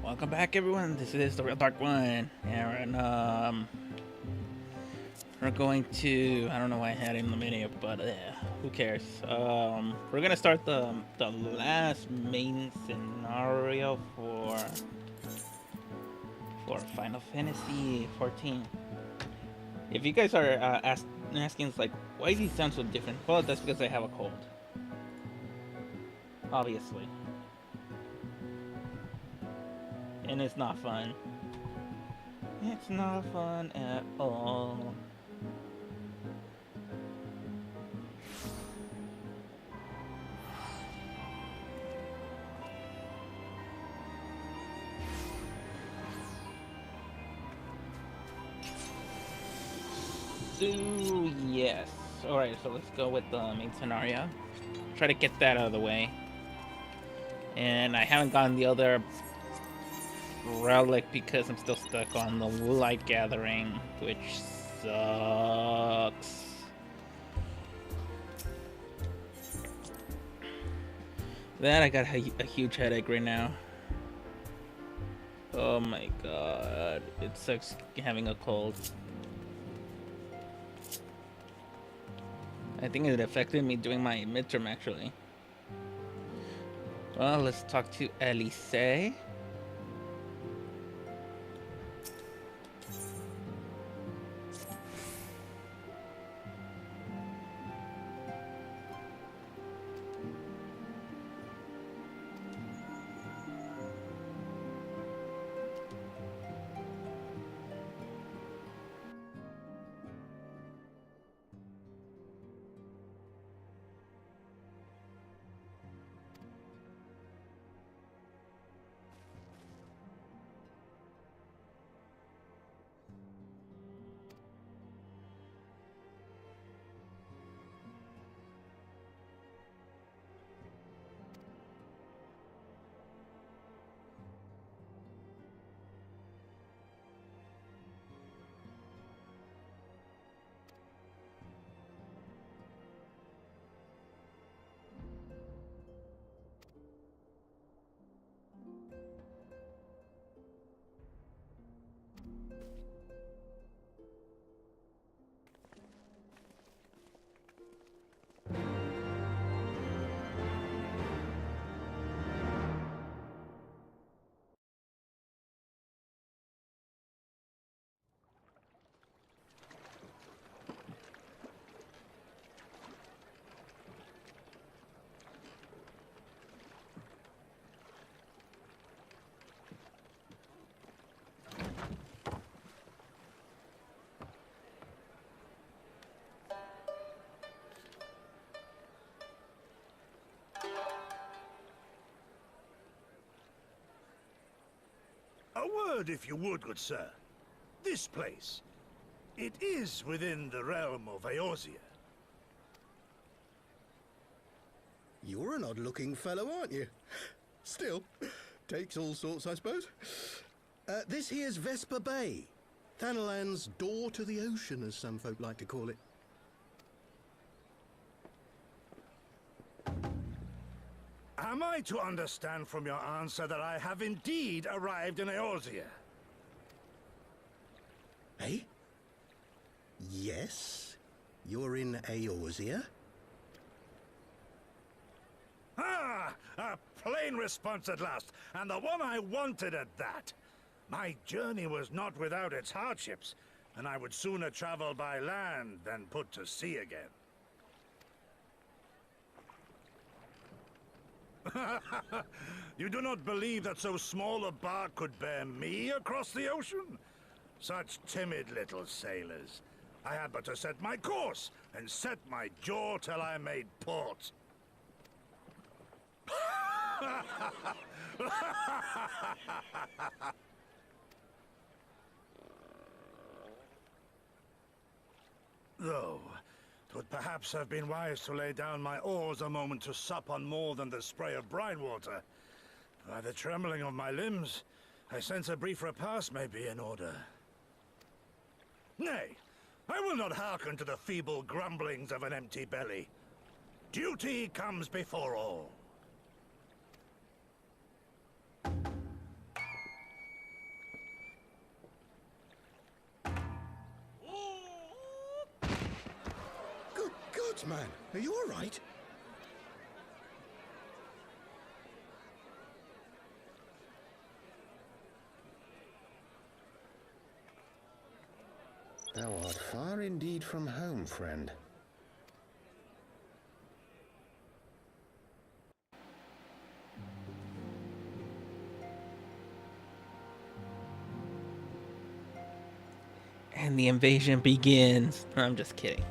Welcome back, everyone. This is the Real Dark One, and we're going to. I don't know why I had it in the menu, but who cares? We're gonna start the last main scenario for Final Fantasy 14. If you guys are asking, like, why do you sound so different? Well, that's because I have a cold, obviously, and it's not fun. It's not fun at all. So, yes. Alright, so let's go with the main scenario. Try to get that out of the way. And I haven't gotten the other relic because I'm still stuck on the light gathering, which sucks. That I got a huge headache right now. Oh my god. It sucks having a cold. I think it affected me during my midterm, actually. Well, let's talk to Elise. A word, if you would, good sir. This place, it is within the realm of Eorzea. You're an odd-looking fellow, aren't you? Still, takes all sorts, I suppose. This here's Vesper Bay, Thanalan's door to the ocean, as some folk like to call it. Am I to understand from your answer that I have indeed arrived in Eorzea? Eh? Yes, you're in Eorzea. Ah! A plain response at last, and the one I wanted at that. My journey was not without its hardships, and I would sooner travel by land than put to sea again. You do not believe that so small a bark could bear me across the ocean? Such timid little sailors. I had but to set my course and set my jaw till I made port. Though, 'twould perhaps have been wise to lay down my oars a moment to sup on more than the spray of brine water. By the trembling of my limbs, I sense a brief repast may be in order. Nay, I will not hearken to the feeble grumblings of an empty belly. Duty comes before all. nuts, man. Are you all right? Thou art far indeed from home, friend. And the invasion begins. I'm just kidding.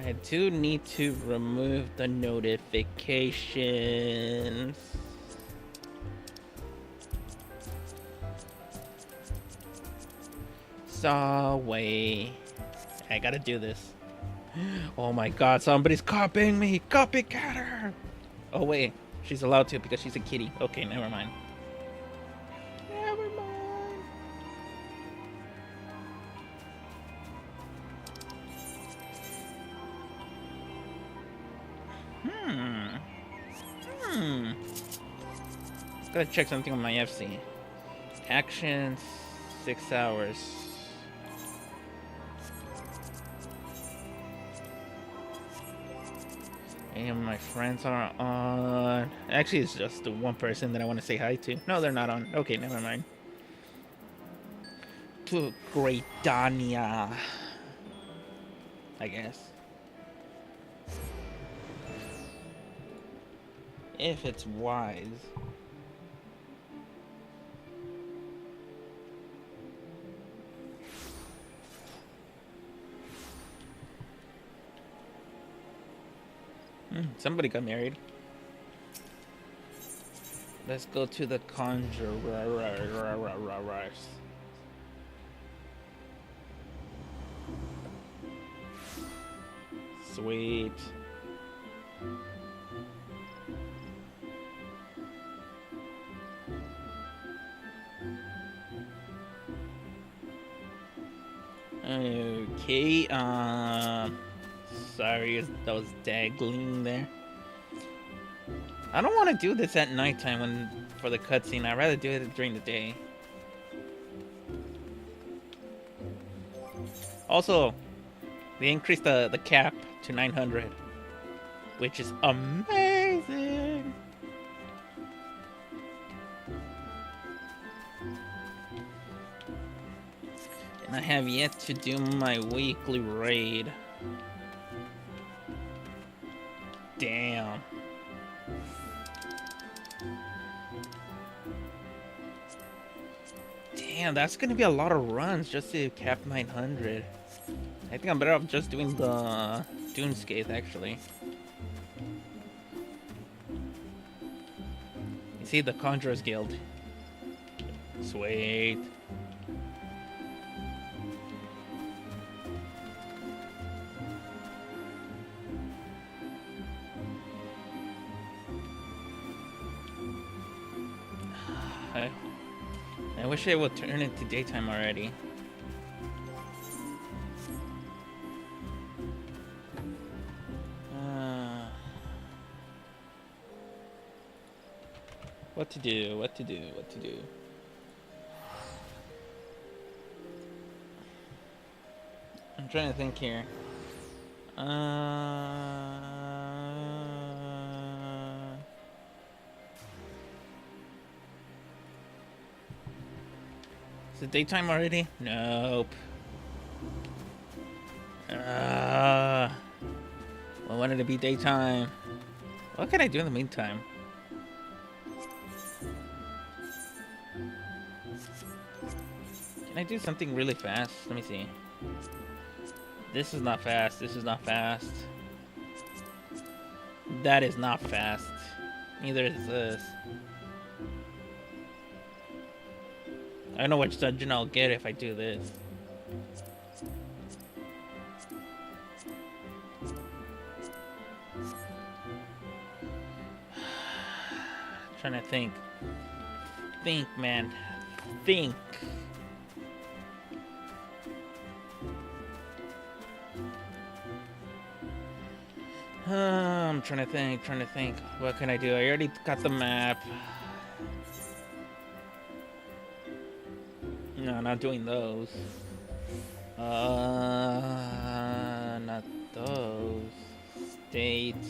I do need to remove the notifications. Way. I gotta do this. Oh my god, somebody's copying me! Copycat her! Oh wait, she's allowed to because she's a kitty. Okay, never mind. Never mind. Gotta check something on my FC. Actions, 6 hours. And my friends are on. Actually, it's just the one person that I want to say hi to. No, they're not on. Okay, never mind. To Great Dania, I guess. If it's wise. Somebody got married. Let's go to the Conjurers. Sweet. Okay, sorry, that was dangling there. I don't want to do this at nighttime for the cutscene. I'd rather do it during the day. Also, they increased the cap to 900, which is amazing. And I have yet to do my weekly raid. Damn. Damn, that's gonna be a lot of runs just to cap 900. I think I'm better off just doing the Doomscape, actually. You see, the Conjurers Guild. Sweet. I wish it would turn into daytime already. What to do, what to do, what to do. I'm trying to think here. Is it daytime already? Nope. I wanted to be daytime. What can I do in the meantime? Can I do something really fast? Let me see. This is not fast. This is not fast. That is not fast. Neither is this. I don't know which dungeon I'll get if I do this. Trying to think. Think, man. Think. I'm trying to think. What can I do? I already got the map. No, not doing those. Not those. States.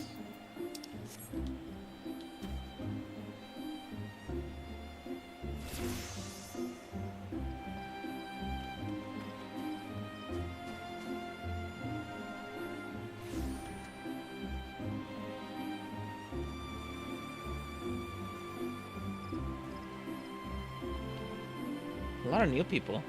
A lot of new people.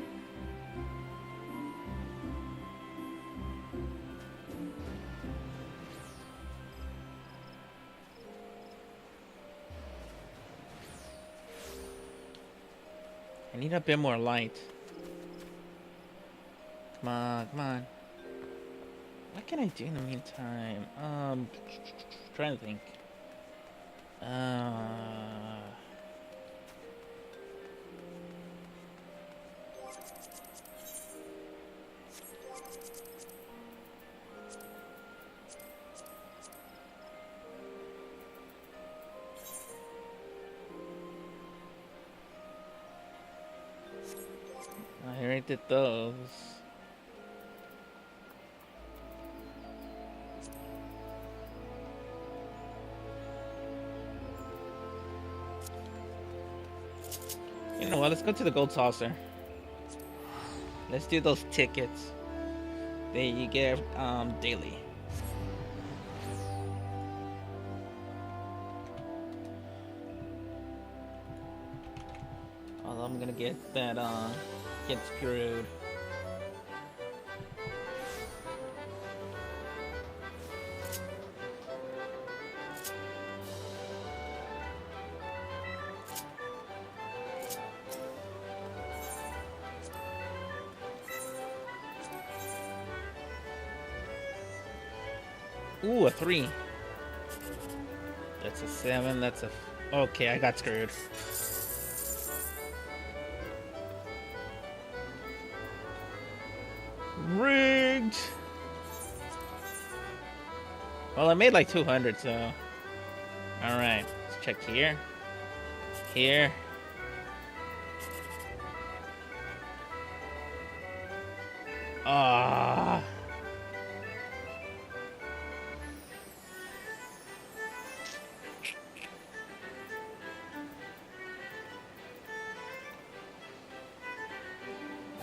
I need a bit more light. Come on, come on. What can I do in the meantime? Trying to think. I already did those. You know what? Let's go to the gold saucer. Let's do those tickets that you get daily. Although I'm gonna get that get screwed. Ooh, a 3. That's a 7. That's a... Okay, I got screwed. Rigged! Well, I made like 200, so... Alright, let's check here. Here. Ah.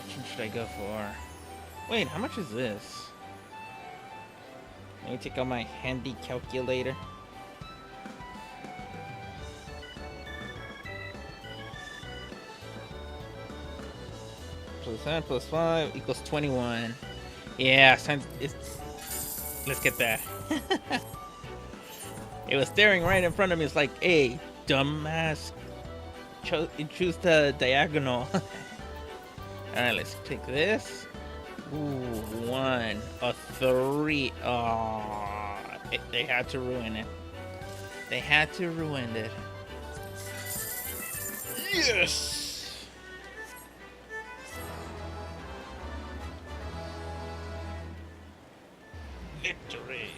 Which one should I go for? Wait, how much is this? Let me take out my handy calculator. +7 + 5 = 21. Yeah, let's get that. It was staring right in front of me. It's like, hey, dumbass, choose the diagonal. Alright, let's take this. Ooh, 1, a 3. Oh, they had to ruin it. They had to ruin it. Yes! Victory!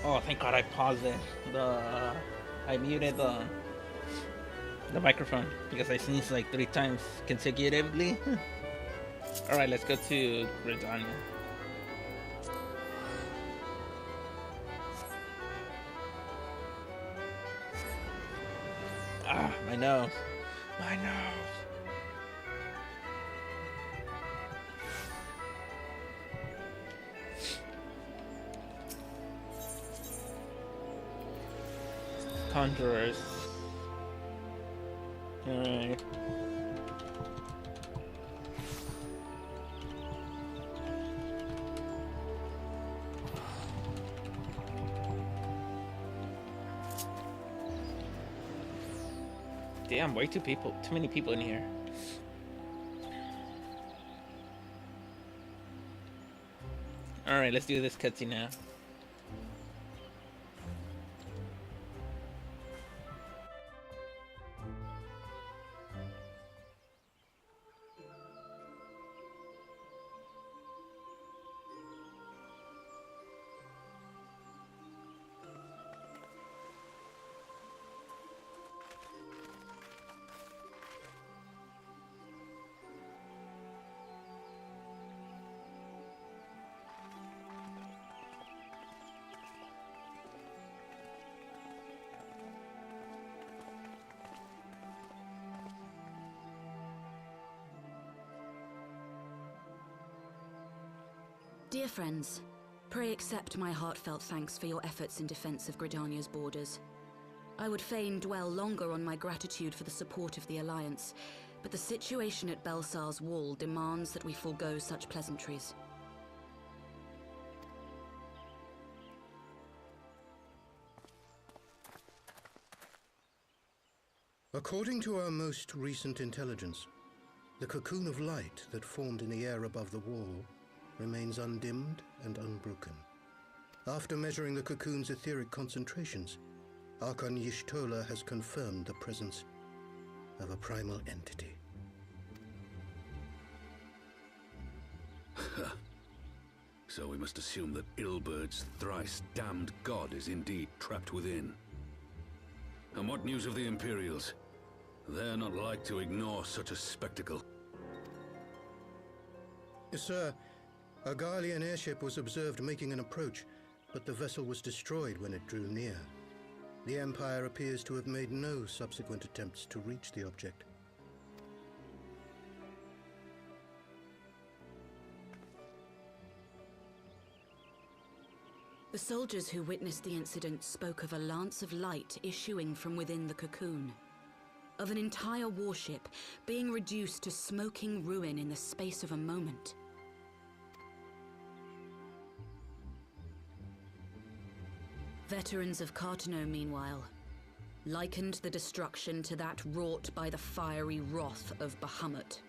Oh, thank God I paused it. I muted the microphone because I sneezed like 3 times consecutively. All right, let's go to Gridania. Ah, my nose. My nose. Conjurers. Alright. Damn, too many people in here. Alright, let's do this cutscene now. Dear friends, pray accept my heartfelt thanks for your efforts in defense of Gridania's borders. I would fain dwell longer on my gratitude for the support of the Alliance, but the situation at Belsar's Wall demands that we forego such pleasantries. According to our most recent intelligence, the cocoon of light that formed in the air above the wall remains undimmed and unbroken. After measuring the cocoon's etheric concentrations, Archon Y'shtola has confirmed the presence of a primal entity. So we must assume that Ilbert's thrice damned god is indeed trapped within. And what news of the Imperials? They're not like to ignore such a spectacle. Sir, a Garlean airship was observed making an approach, but the vessel was destroyed when it drew near. The Empire appears to have made no subsequent attempts to reach the object. The soldiers who witnessed the incident spoke of a lance of light issuing from within the cocoon, of an entire warship being reduced to smoking ruin in the space of a moment. Veterans of Cartano, meanwhile, likened the destruction to that wrought by the fiery wrath of Bahamut.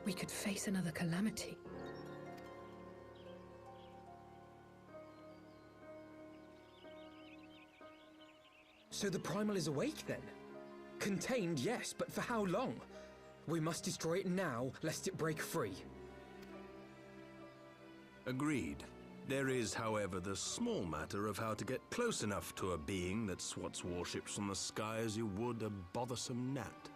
We could face another calamity. So the Primal is awake then? Contained, yes, but for how long? We must destroy it now, lest it break free. Agreed. There is, however, the small matter of how to get close enough to a being that swats warships from the sky as you would a bothersome gnat.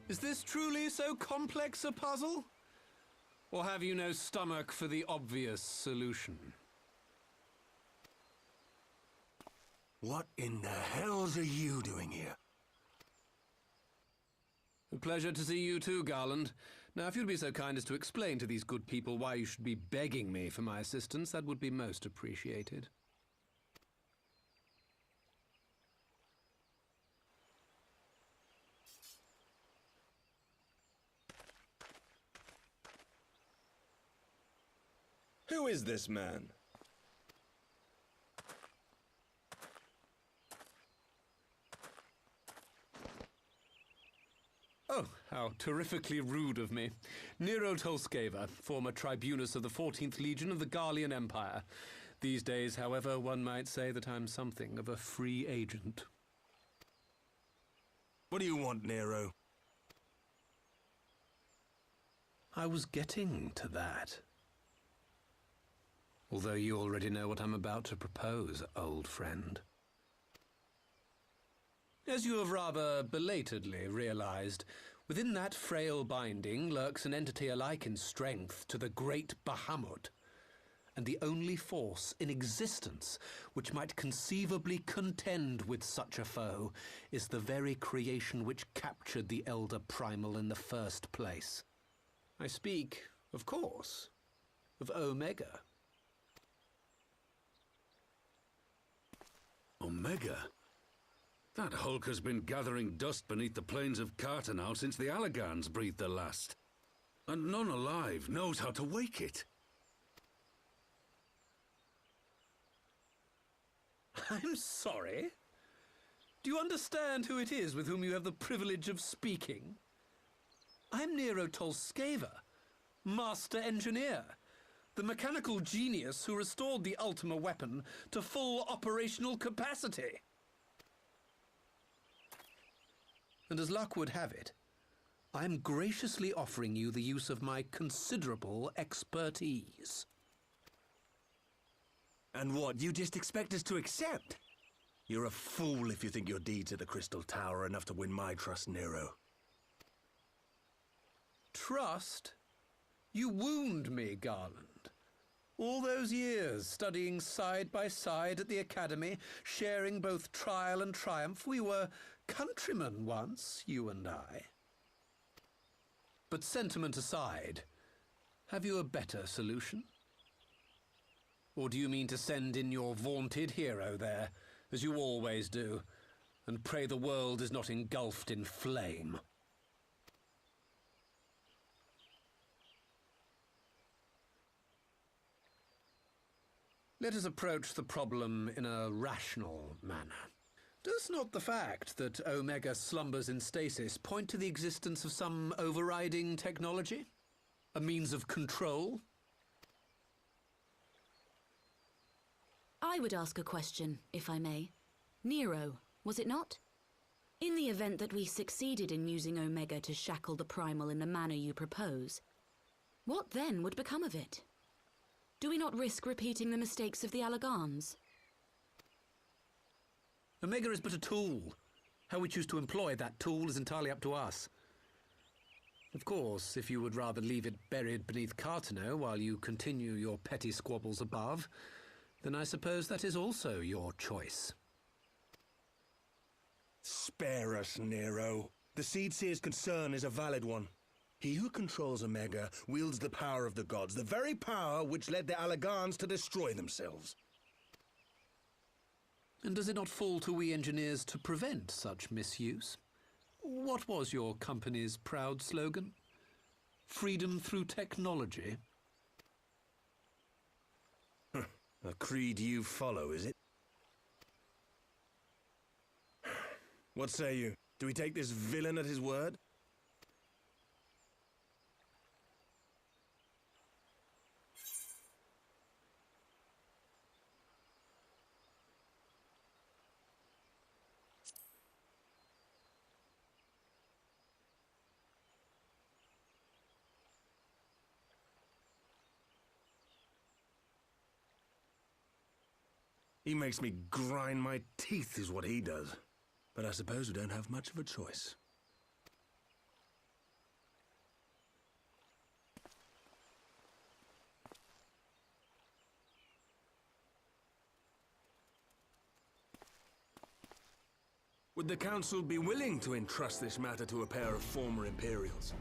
Is this truly so complex a puzzle? Or have you no stomach for the obvious solution? What in the hells are you doing here? A pleasure to see you too, Garland. Now, if you'd be so kind as to explain to these good people why you should be begging me for my assistance, that would be most appreciated. Who is this man? Oh, how terrifically rude of me. Nier Automata, former tribunus of the 14th Legion of the Garlean Empire. These days, however, one might say that I'm something of a free agent. What do you want, Nero? I was getting to that. Although you already know what I'm about to propose, old friend. As you have rather belatedly realized, within that frail binding lurks an entity alike in strength to the great Bahamut, and the only force in existence which might conceivably contend with such a foe is the very creation which captured the Elder Primal in the first place. I speak, of course, of Omega. Omega? That hulk has been gathering dust beneath the plains of Cartano since the Allagans breathed their last. And none alive knows how to wake it. I'm sorry? Do you understand who it is with whom you have the privilege of speaking? I'm Nero Tolskeva, Master Engineer, the mechanical genius who restored the Ultima weapon to full operational capacity. And as luck would have it, I am graciously offering you the use of my considerable expertise. And what, you just expect us to accept? You're a fool if you think your deeds at the Crystal Tower are enough to win my trust, Nero. Trust? You wound me, Garland. All those years, studying side by side at the Academy, sharing both trial and triumph, we were countrymen once, you and I. But sentiment aside, have you a better solution? Or do you mean to send in your vaunted hero there, as you always do, and pray the world is not engulfed in flame? Let us approach the problem in a rational manner. Does not the fact that Omega slumbers in stasis point to the existence of some overriding technology? A means of control? I would ask a question, if I may. Nero, was it not? In the event that we succeeded in using Omega to shackle the Primal in the manner you propose, what then would become of it? Do we not risk repeating the mistakes of the Allagans? Omega is but a tool. How we choose to employ that tool is entirely up to us. Of course, if you would rather leave it buried beneath Cartano while you continue your petty squabbles above, then I suppose that is also your choice. Spare us, Nero. The Seed Seer's concern is a valid one. He who controls Omega wields the power of the gods, the very power which led the Allagans to destroy themselves. And does it not fall to we engineers to prevent such misuse? What was your company's proud slogan? Freedom through technology? A creed you follow, is it? What say you? Do we take this villain at his word? He makes me grind my teeth, is what he does. But I suppose we don't have much of a choice. Would the Council be willing to entrust this matter to a pair of former Imperials?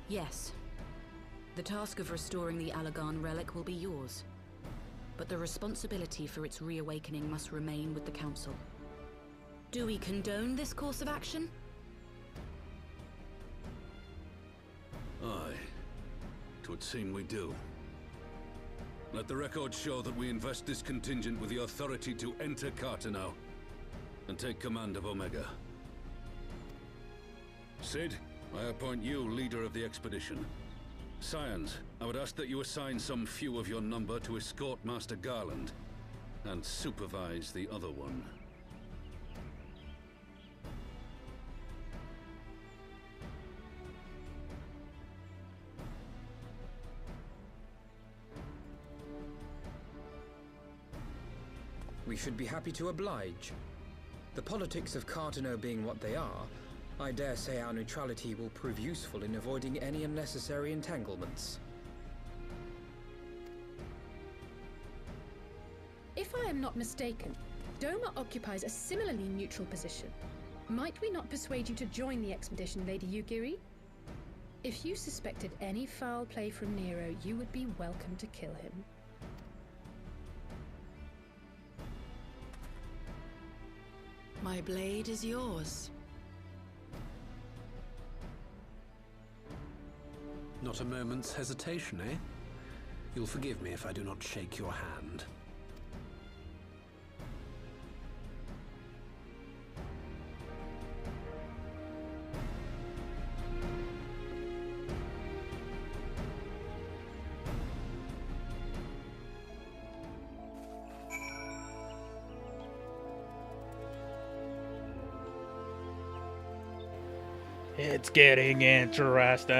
Yes. The task of restoring the Allagan relic will be yours. But the responsibility for its reawakening must remain with the Council. Do we condone this course of action? Aye. 'Twould seem we do. Let the record show that we invest this contingent with the authority to enter Cartano and take command of Omega. Sid, I appoint you leader of the expedition. Scions, I would ask that you assign some few of your number to escort Master Garland and supervise the other one. We should be happy to oblige. The politics of Cartano being what they are, I dare say our neutrality will prove useful in avoiding any unnecessary entanglements. If I am not mistaken, Doma occupies a similarly neutral position. Might we not persuade you to join the expedition, Lady Yugiri? If you suspected any foul play from Nero, you would be welcome to kill him. My blade is yours. Not a moment's hesitation, eh? You'll forgive me if I do not shake your hand. It's getting interesting.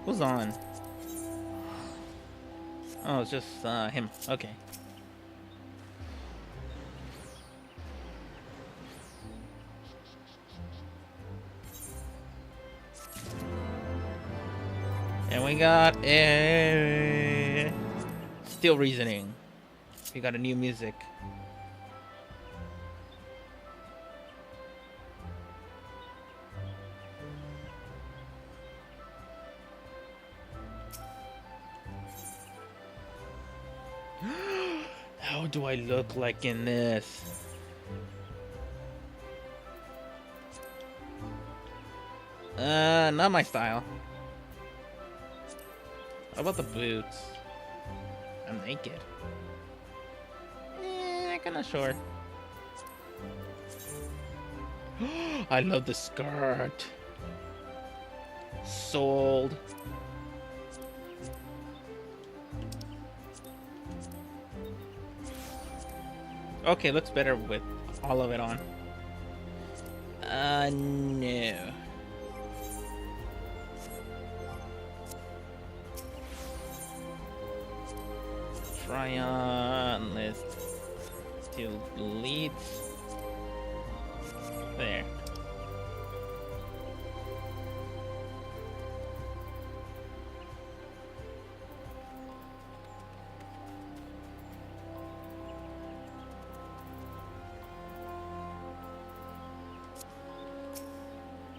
Who's on? Oh, it's just him. Okay. And we got a Still Reasoning. We got a new music. How do I look like in this? Not my style. How about the boots? I'm naked. Kinda sure. I love the skirt. Sold. Okay, looks better with all of it on. No. Try on. Let's delete. There.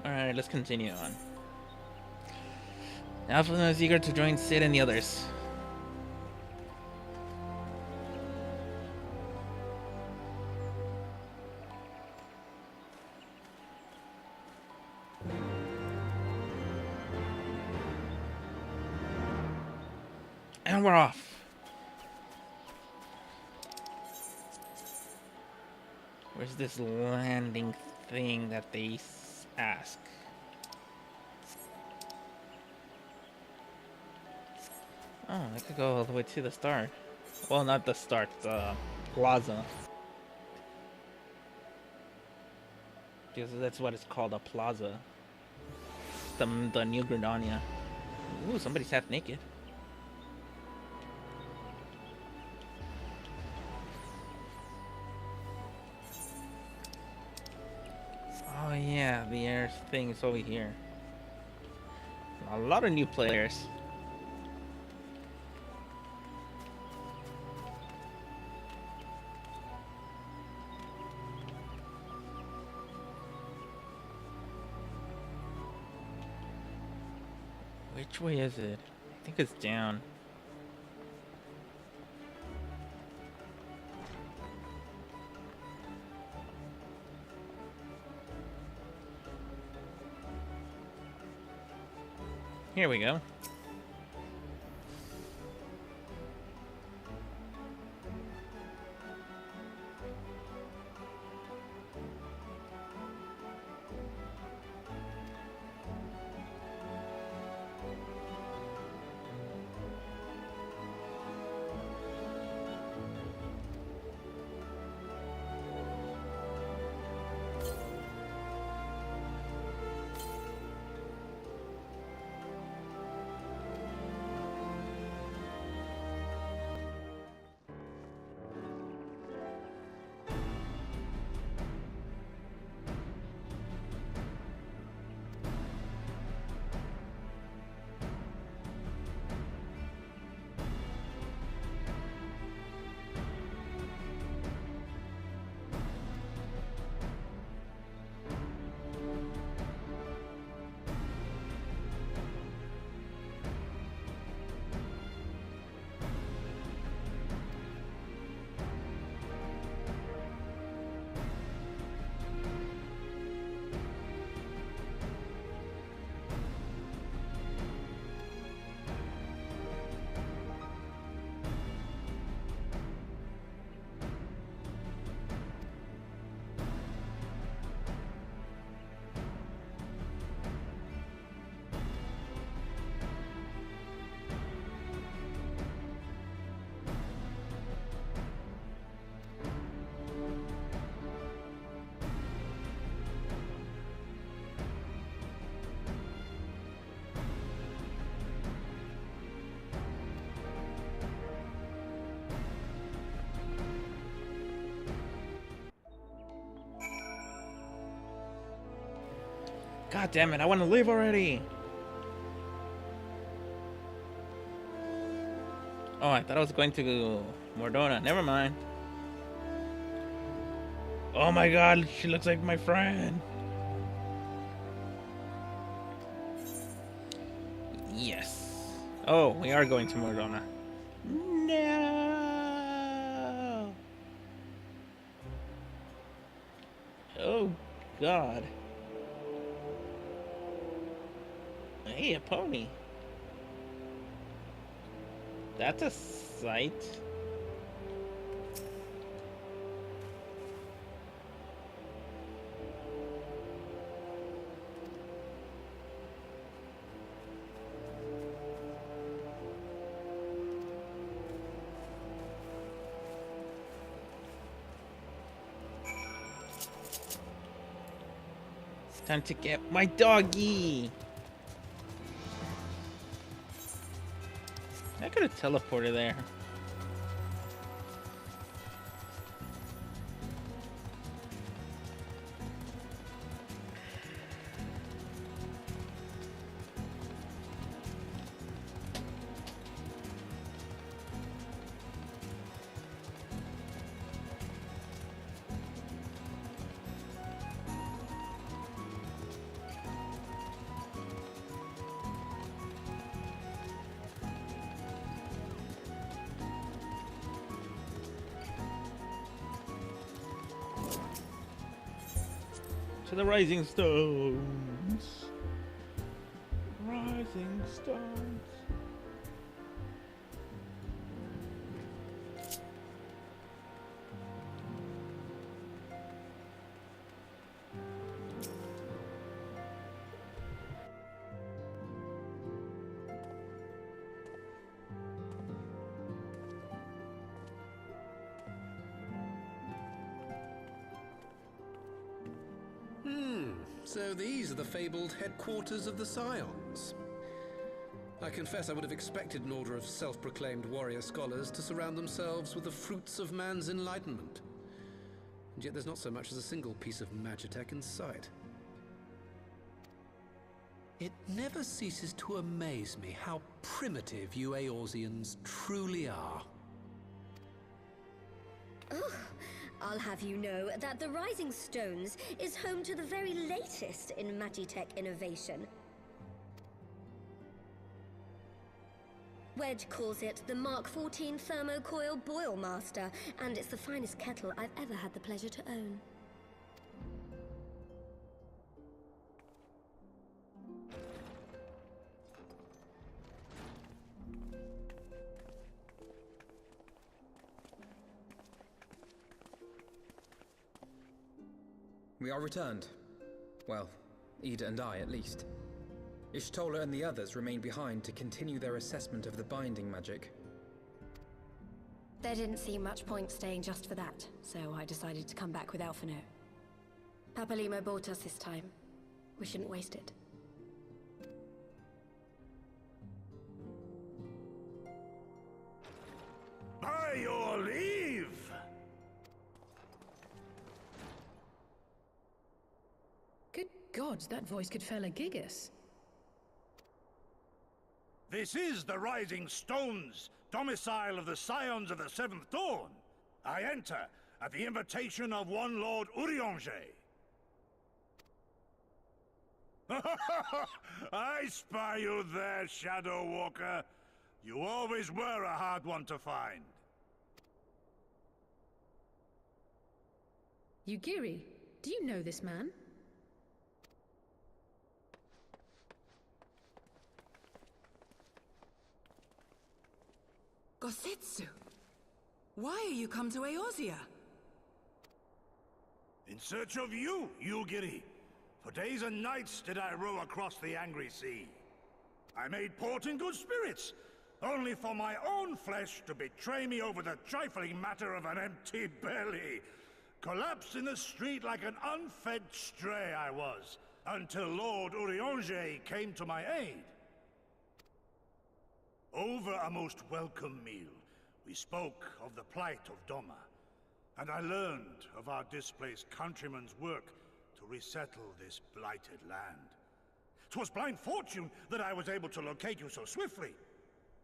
Alright, let's continue on. Alpha is eager to join Sid and the others. And we're off. Where's this landing thing that they ask? Oh, I could go all the way to the start. Well, not the start, the plaza. Because that's what it's called, a plaza. The New Gridania. Ooh, somebody's half naked. Oh yeah, the air thing is over here. A lot of new players. Which way is it? I think it's down. Here we go. God damn it, I want to leave already. Oh, I thought I was going to Mordona. Never mind. Oh my god, she looks like my friend. Yes. Oh, we are going to Mordona. No. Oh god. Hey, a pony. That's a sight. It's time to get my doggy. I could have teleported there. To the rising stones. Rising stones. So these are the fabled headquarters of the Scions. I confess I would have expected an order of self-proclaimed warrior scholars to surround themselves with the fruits of man's enlightenment. And yet there's not so much as a single piece of magitech in sight. It never ceases to amaze me how primitive you Eorzeans truly are. Oh, I'll have you know that the Rising Stones is home to the very latest in magitech innovation. Wedge calls it the Mark XIV Thermocoil Boil Master, and it's the finest kettle I've ever had the pleasure to own. We are returned. Well, Ida and I, at least. Ishtola and the others remain behind to continue their assessment of the binding magic. There didn't seem much point staying just for that, so I decided to come back with Alphino. Papalimo bought us this time. We shouldn't waste it. By your leave! Good gods, that voice could fell a gigas. This is the Rising Stones, domicile of the Scions of the Seventh Dawn. I enter at the invitation of one Lord Urianger. I spy you there, Shadow Walker. You always were a hard one to find. Yugiri, do you know this man? Gosetsu, why are you come to Eorzea? In search of you, Yugiri. For days and nights did I row across the angry sea. I made port in good spirits, only for my own flesh to betray me over the trifling matter of an empty belly. Collapsed in the street like an unfed stray I was, until Lord Urianger came to my aid. Over a most welcome meal, we spoke of the plight of Doma, and I learned of our displaced countrymen's work to resettle this blighted land. 'Twas blind fortune that I was able to locate you so swiftly.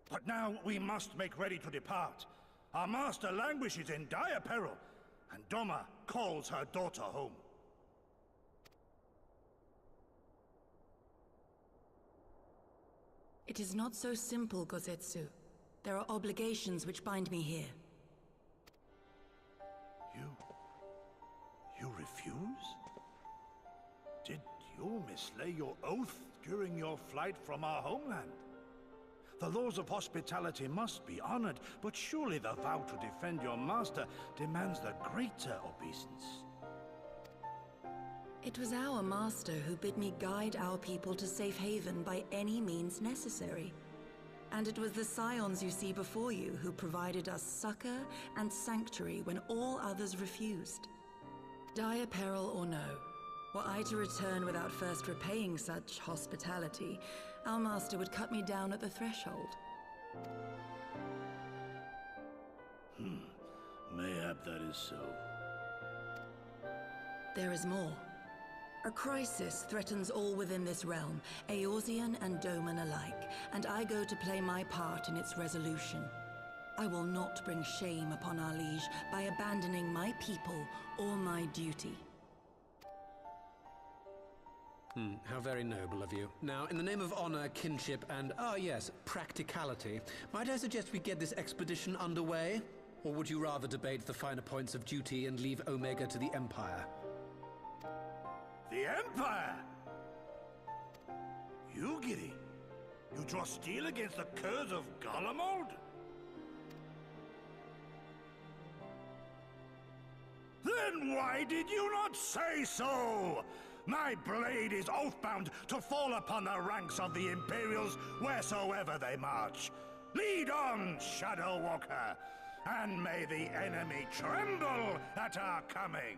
But now we must make ready to depart. Our master languishes in dire peril, and Doma calls her daughter home. It is not so simple, Gozetsu. There are obligations which bind me here. You refuse? Did you mislay your oath during your flight from our homeland? The laws of hospitality must be honored, but surely the vow to defend your master demands the greater obeisance. It was our master who bid me guide our people to safe haven by any means necessary. And it was the scions you see before you who provided us succor and sanctuary when all others refused. Dire peril or no, were I to return without first repaying such hospitality, our master would cut me down at the threshold. Mayhap that is so. There is more. A crisis threatens all within this realm, Eorzean and Doman alike, and I go to play my part in its resolution. I will not bring shame upon our liege by abandoning my people or my duty. How very noble of you. Now, in the name of honor, kinship, and, yes, practicality, might I suggest we get this expedition underway? Or would you rather debate the finer points of duty and leave Omega to the Empire? The Empire? You, Giri? You draw steel against the curs of Garlemald? Then why did you not say so? My blade is oath-bound to fall upon the ranks of the Imperials wheresoever they march. Lead on, Shadow Walker, and may the enemy tremble at our coming.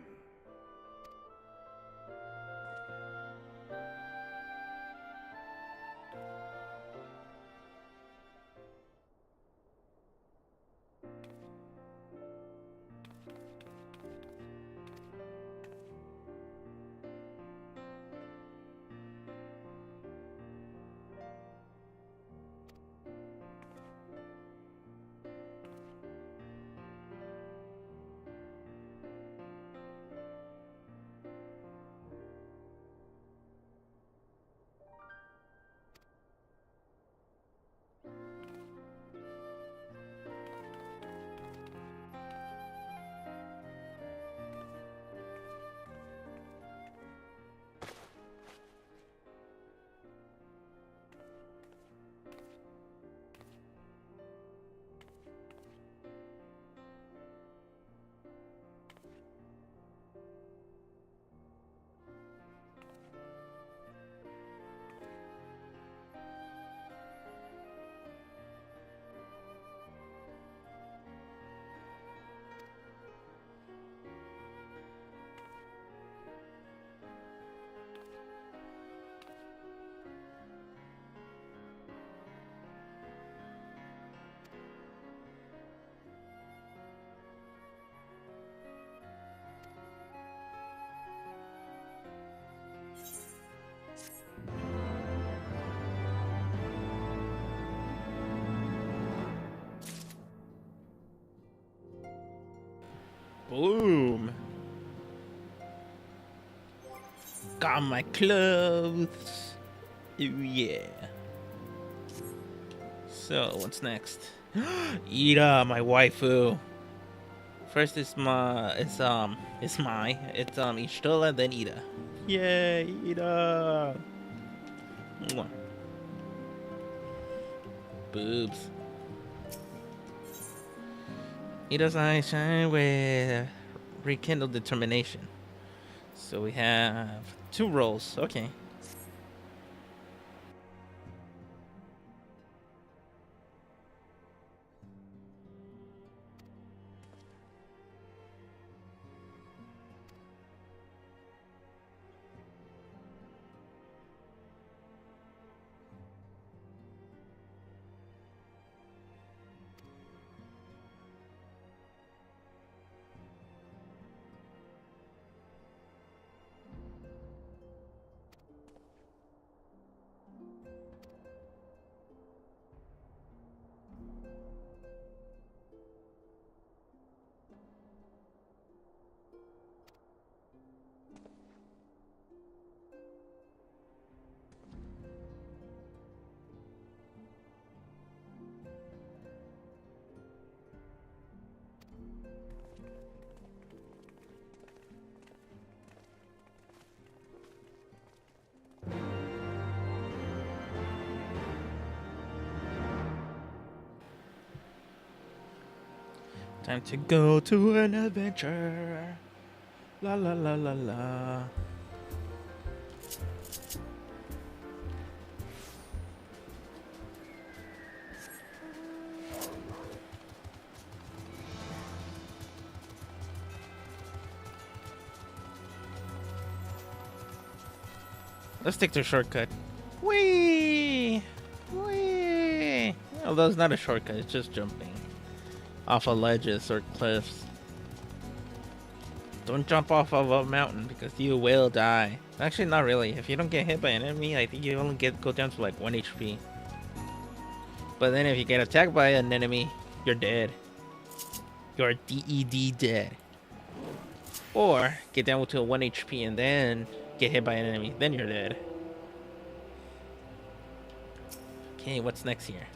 Boom. Got my clothes. Ooh, yeah. So, what's next? Ida, my waifu. First it's Ishtola, then Ida. Yay, Ida. Mwah. Boobs. Ida's eyes shine with rekindled determination. So we have 2 rolls. Okay. Time to go to an adventure. La la la la la. Let's take the shortcut. Whee! Whee! Although it's not a shortcut, it's just jumping off of ledges or cliffs. Don't jump off of a mountain because you will die. Actually, not really. If you don't get hit by an enemy, I think you only go down to like 1 HP. But then if you get attacked by an enemy, you're dead. You're DED dead. Or get down to 1 HP and then get hit by an enemy, then you're dead. Okay, what's next here?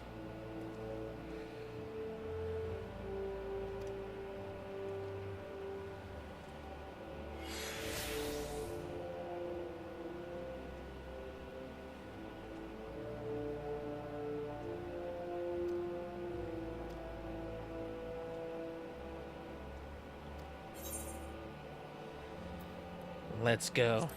Let's go.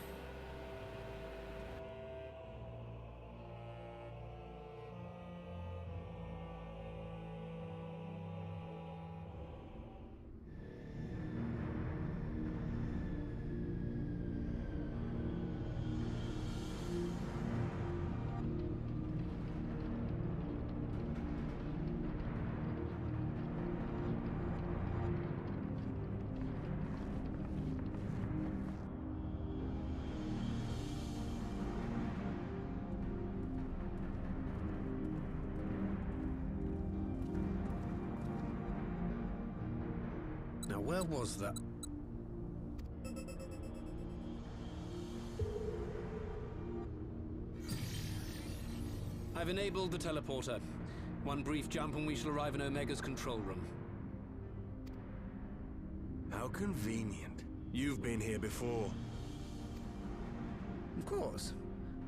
Now, where was that? I've enabled the teleporter. One brief jump and we shall arrive in Omega's control room. How convenient. You've been here before. Of course.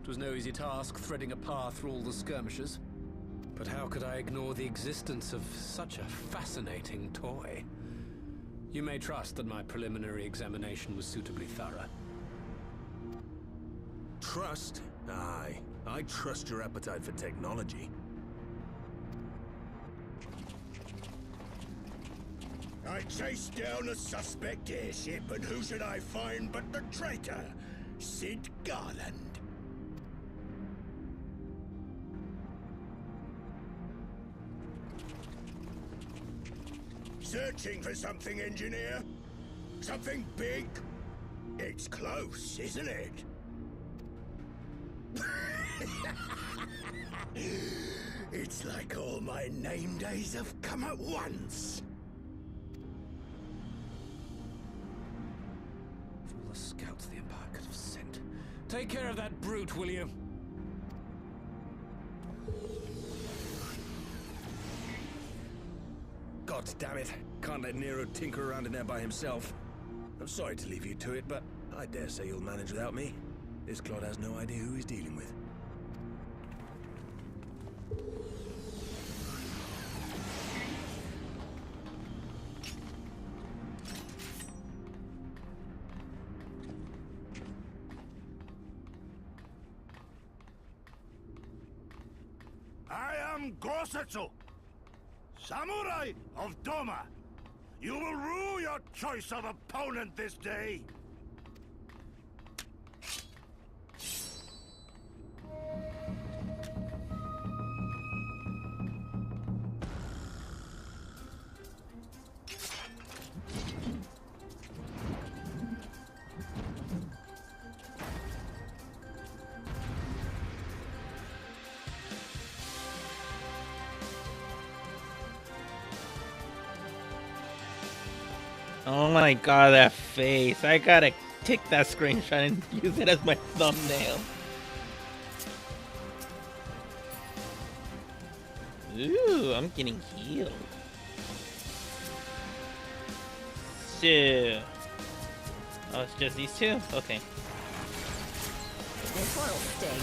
It was no easy task threading a path through all the skirmishes. But how could I ignore the existence of such a fascinating toy? You may trust that my preliminary examination was suitably thorough. Trust? Aye. I trust your appetite for technology. I chased down a suspect airship, and who should I find but the traitor, Sid Garland. Searching for something, engineer? Something big? It's close, isn't it? It's like all my name days have come at once. For all the scouts the Empire could have sent. Take care of that brute, will you? God damn it. Can't let Nero tinker around in there by himself. I'm sorry to leave you to it, but I dare say you'll manage without me. This clod has no idea who he's dealing with. I am Gosetsu, Samurai of Doma. You will rue your choice of opponent this day. Oh my god, that face. I gotta take that screenshot and use it as my thumbnail. Ooh, I'm getting healed. So... Oh, it's just these two? Okay. This will sting.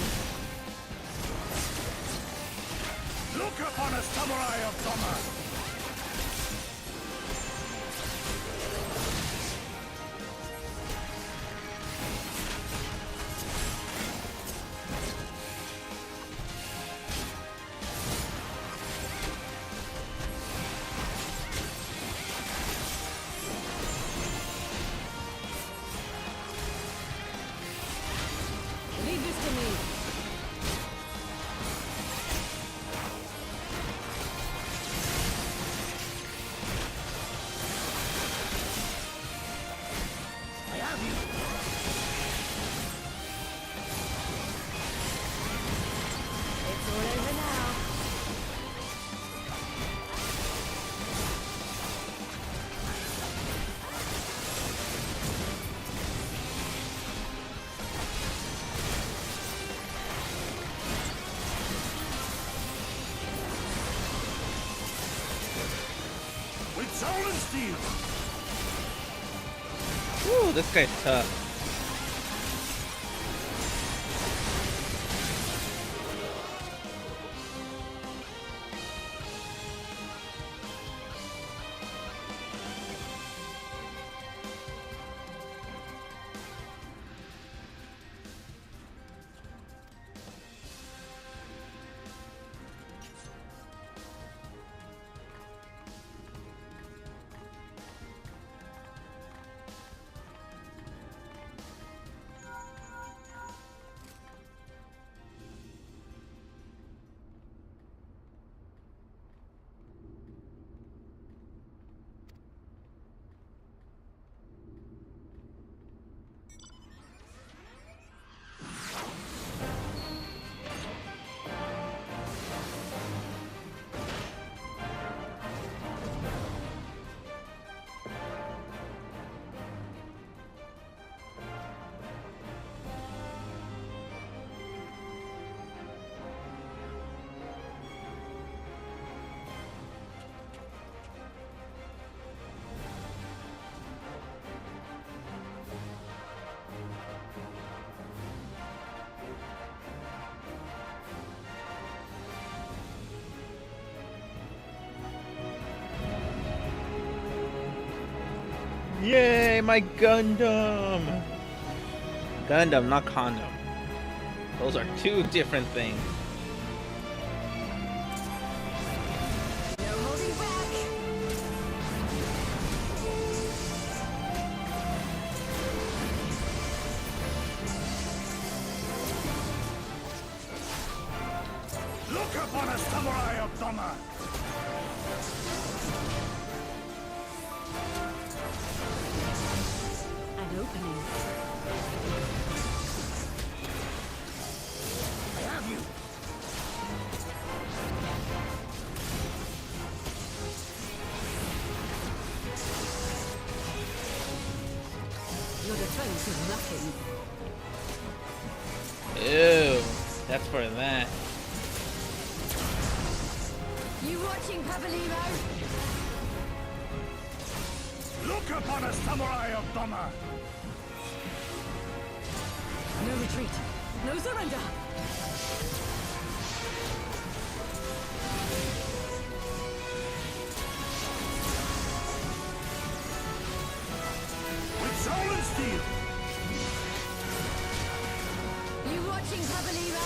Look upon a samurai of Doma. soul and steel. Woo, this guy's tough. Yay, my Gundam! Gundam, not condom. Those are two different things. No holding back. Look upon a samurai of Doma. An opening. I have you. Your defense is nothing. Ew, that's for that. You watching, Pabalino? Look upon a samurai of Doma. No retreat. No surrender. With soul and steel. You watching, Pabalino?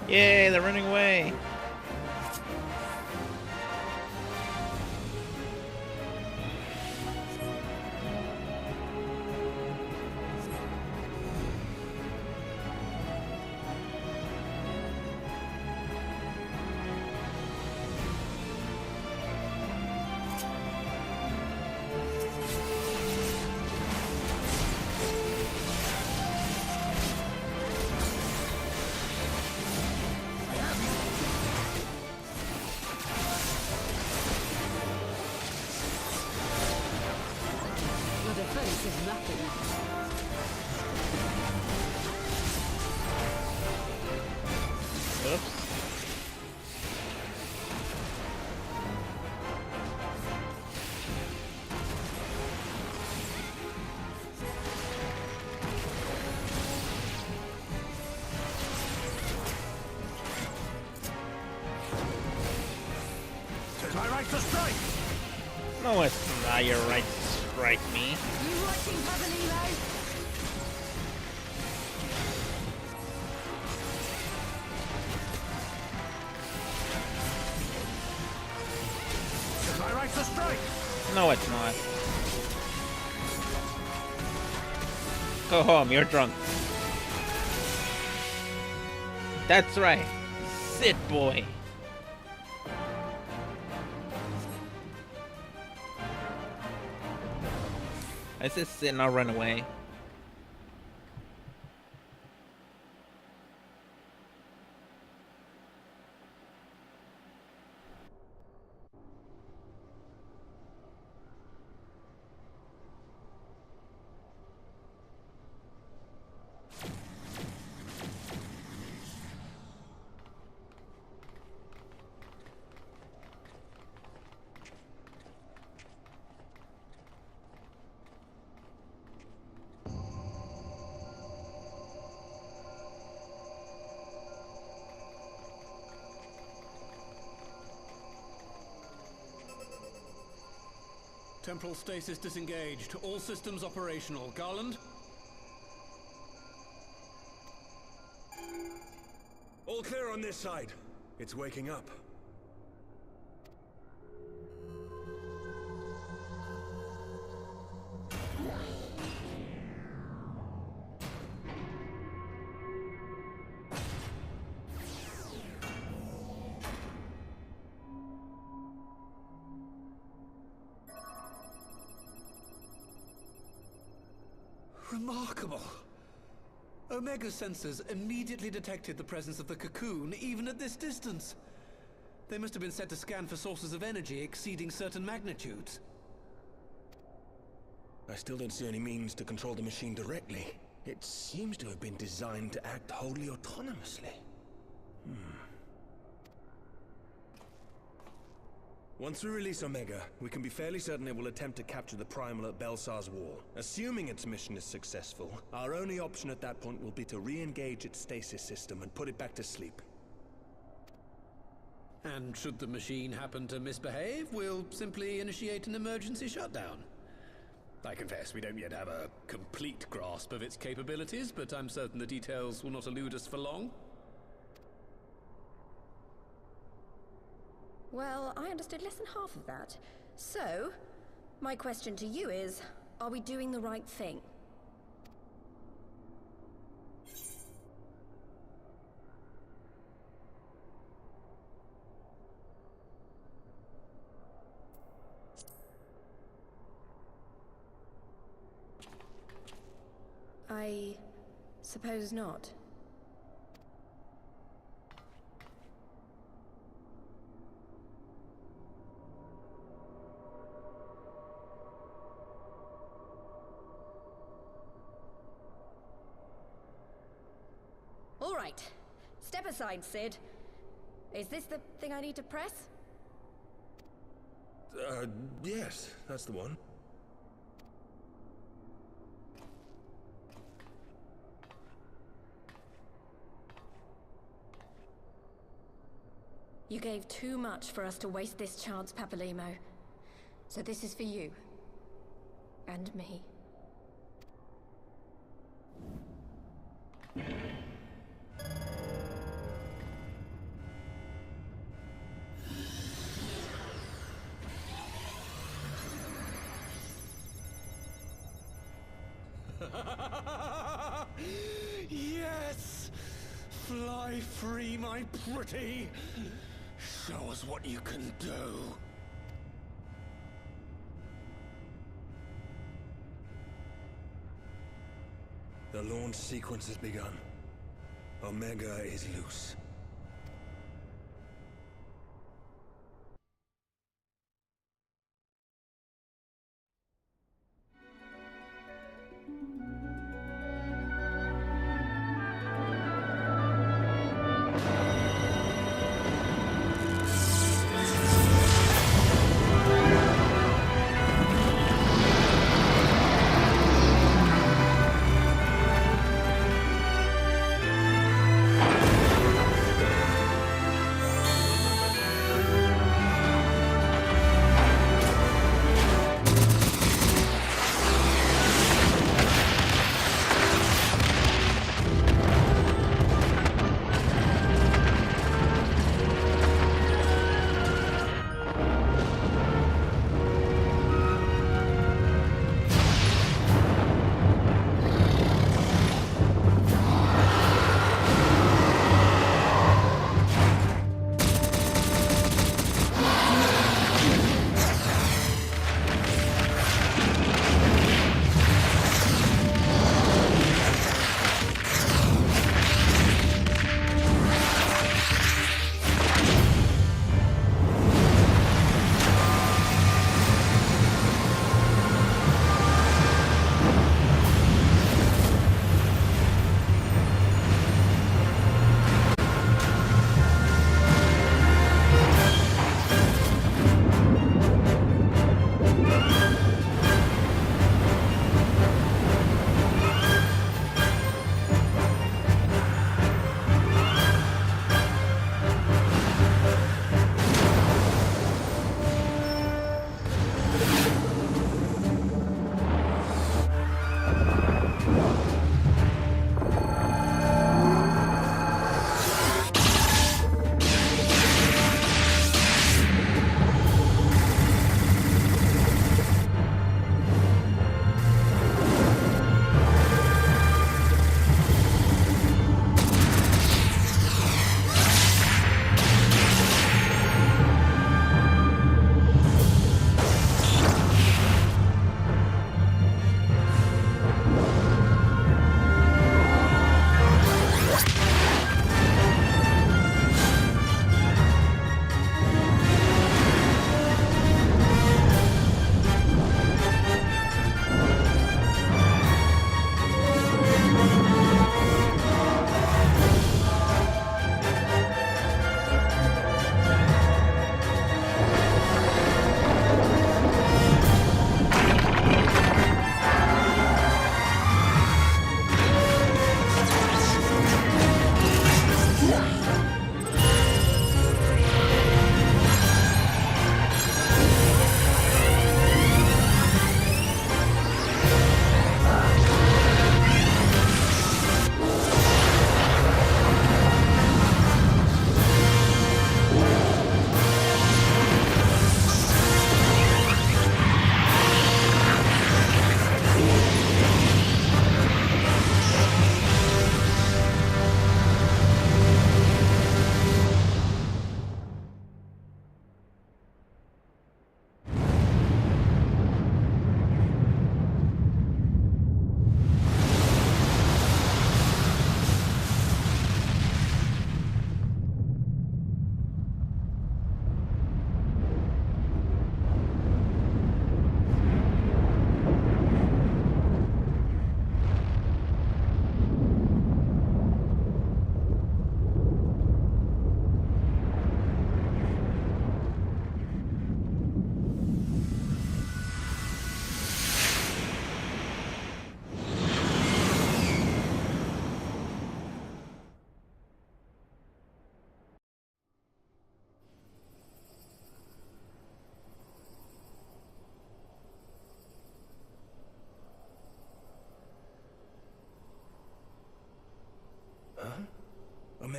Yay, they're running away. Your defense is nothing. Oops. Tis my right to strike. No, it's not your right to strike me. You watching, Pabalino? Tis my right to strike. No, it's not. Go home, you're drunk. That's right. Sit, boy. I just sit and I'll run away. Temporal stasis disengaged. All systems operational. Garland? All clear on this side. It's waking up. Remarkable. Omega sensors immediately detected the presence of the cocoon, even at this distance. They must have been set to scan for sources of energy exceeding certain magnitudes. I still don't see any means to control the machine directly. It seems to have been designed to act wholly autonomously. Once we release Omega, we can be fairly certain it will attempt to capture the Primal at Belsar's Wall. Assuming its mission is successful, our only option at that point will be to re-engage its stasis system and put it back to sleep. And should the machine happen to misbehave, we'll simply initiate an emergency shutdown. I confess we don't yet have a complete grasp of its capabilities, but I'm certain the details will not elude us for long. Well, I understood less than half of that. So, my question to you is, are we doing the right thing? I suppose not. All right. Step aside, Sid. Is this the thing I need to press? Yes, that's the one. You gave too much for us to waste this chance, Papalimo. So this is for you. And me. Yes! Fly free, my pretty! Show us what you can do. The launch sequence has begun. Omega is loose.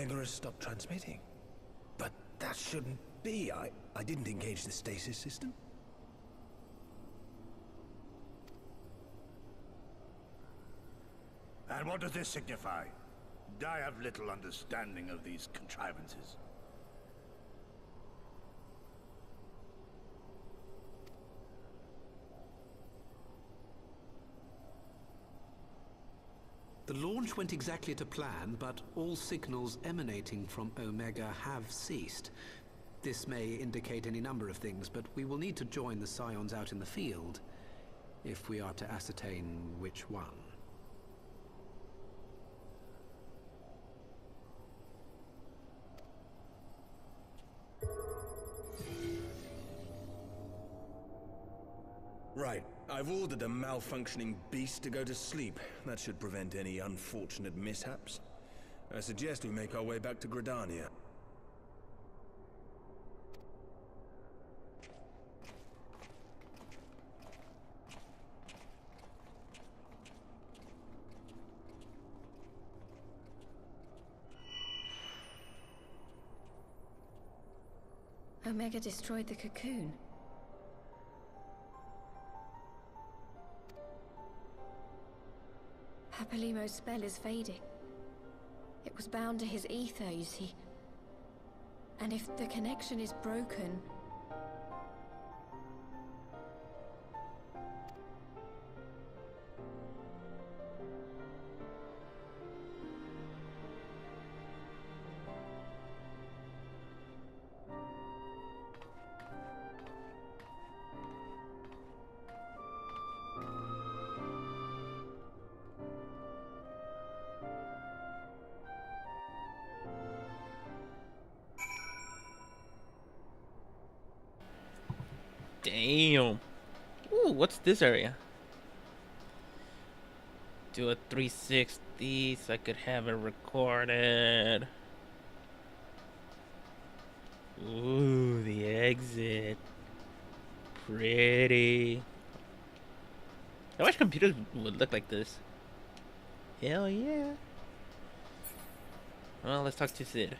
Omega has stopped transmitting. But that shouldn't be. I didn't engage the stasis system. And what does this signify? I have little understanding of these contrivances. The launch went exactly to plan, but all signals emanating from Omega have ceased. This may indicate any number of things, but we will need to join the Scions out in the field if we are to ascertain which one. Right. I've ordered a malfunctioning beast to go to sleep. That should prevent any unfortunate mishaps. I suggest we make our way back to Gridania. Omega destroyed the cocoon. Papalimo's spell is fading. It was bound to his ether, you see. And if the connection is broken... Damn. Ooh, what's this area? Do a 360 so I could have it recorded. Ooh, the exit. Pretty. I wish computers would look like this. Hell yeah. Well, let's talk to Sid.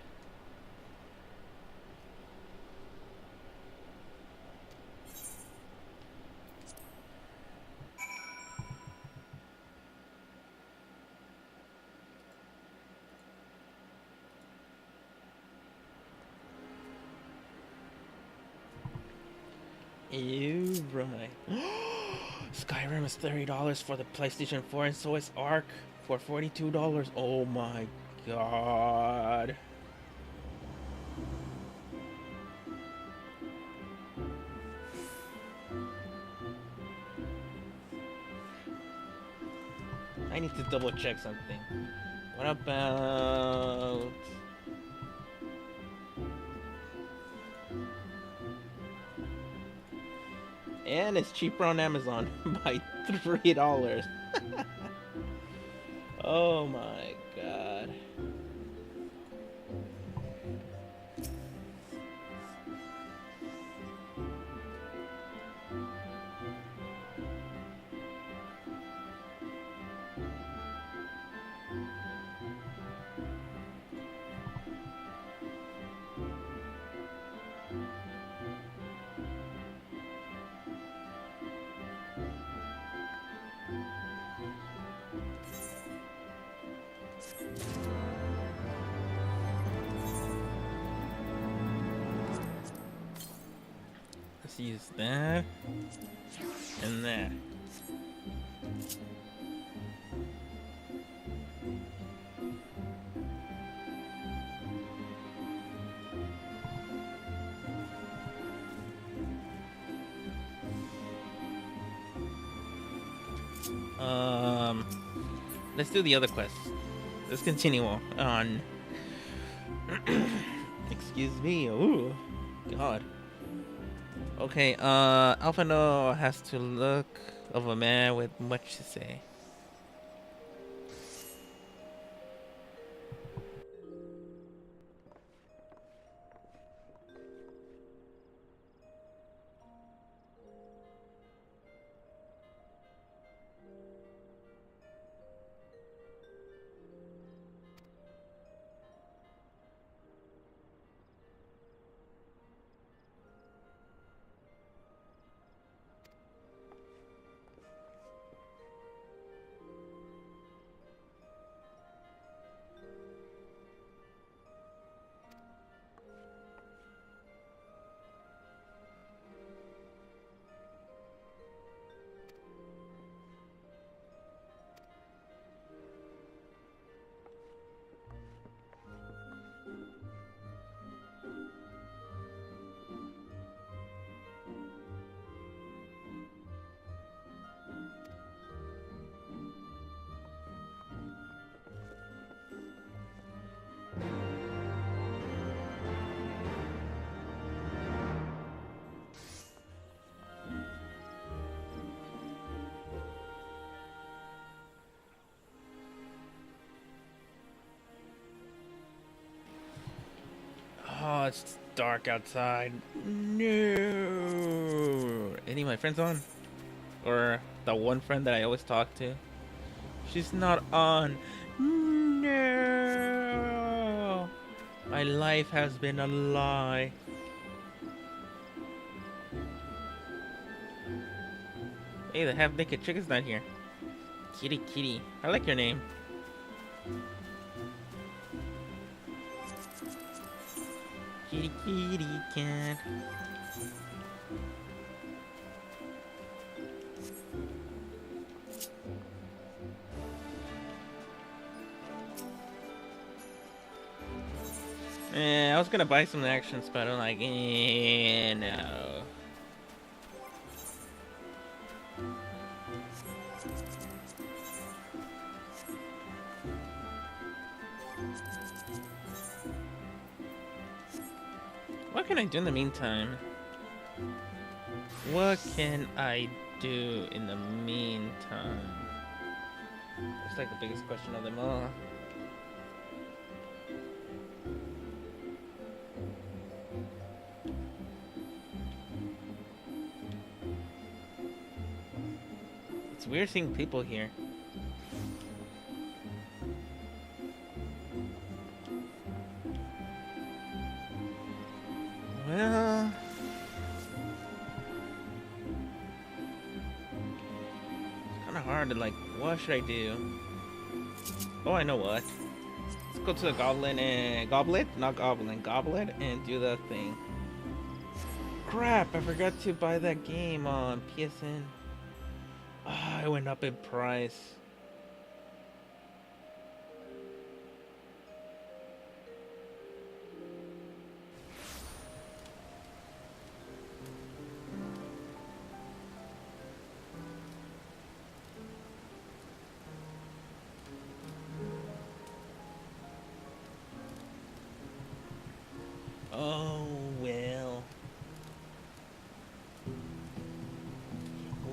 You right. Skyrim is $30 for the PlayStation 4, and so is Ark for $42. Oh my god. I need to double check something. What about... And it's cheaper on Amazon by $3. Oh my god. Let's use that and that. Let's do the other quest. Let's continue on. Excuse me. Ooh, God. Okay, Alphino has to look of a man with much to say. it's dark outside. No. Any of my friends on? Or the one friend that I always talk to? She's not on. No. My life has been a lie. Hey, the half-naked chicken's not here. Kitty, kitty. I like your name. Kitty, kitty, cat. I was gonna buy some actions, but I'm like, no. What can I do in the meantime? What can I do in the meantime? That's like the biggest question of them all. It's weird seeing people here. Well, it's kind of hard to like. What should I do? Oh, I know what. Let's go to the goblet, not goblin, goblet, and do the thing. Crap! I forgot to buy that game on PSN. Ah, it went up in price. Oh, well.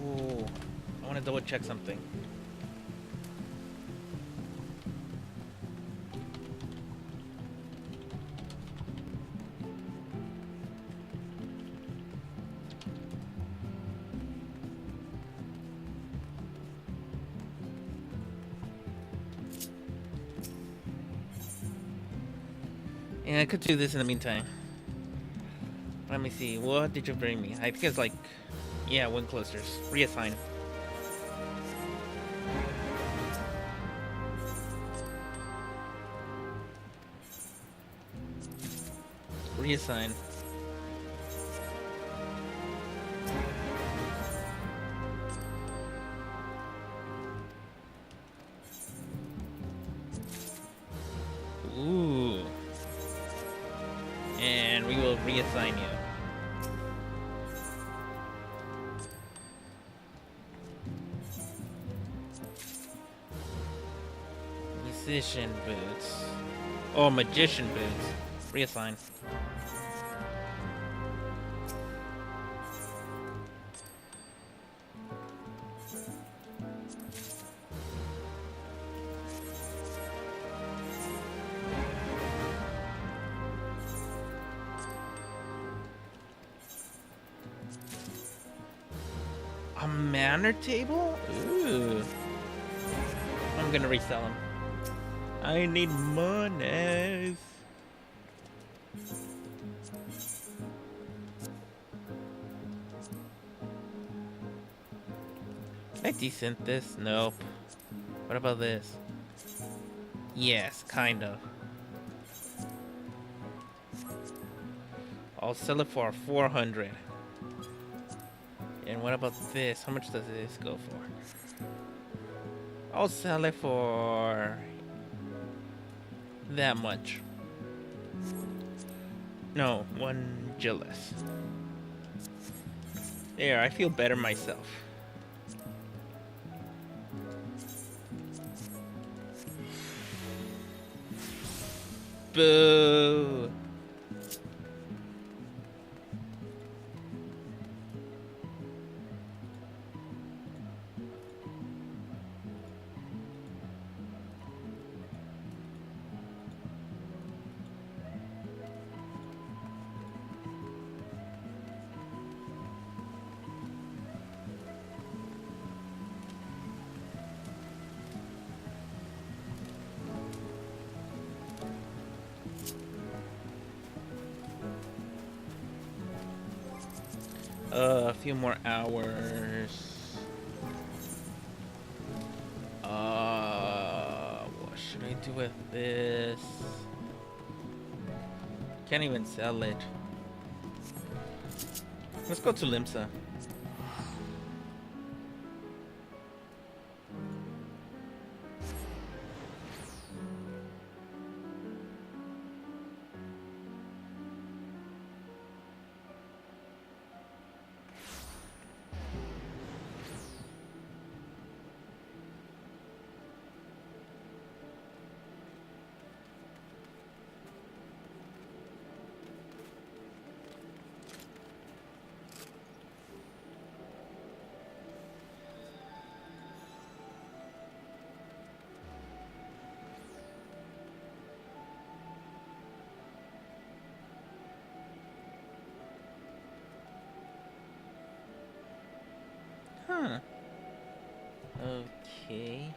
Oh, I want to double check something. Yeah, I could do this in the meantime. Let me see. What did you bring me? I think it's like, yeah, wind clusters. Reassign. Reassign. Ooh. And we will reassign you. Musician boots. Oh, magician boots. Reassign. A manor table? Ooh. I'm gonna resell them. I need money. Can I decent this? Nope. What about this? Yes, kind of. I'll sell it for 400. And what about this? How much does this go for? I'll sell it for that much. No, one Gillis. There, I feel better myself. Boo! A few more hours. What should I do with this? Can't even sell it. Let's go to Limsa. Huh. Okay.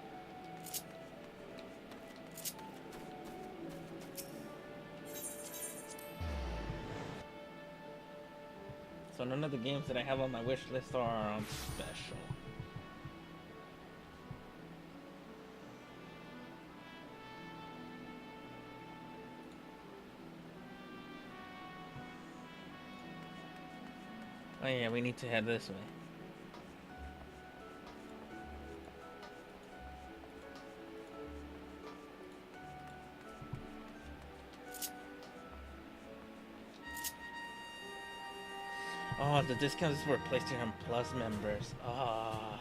So none of the games that I have on my wish list are on special. Oh yeah, we need to head this way. Oh, the discounts for PlayStation Plus members. Ah.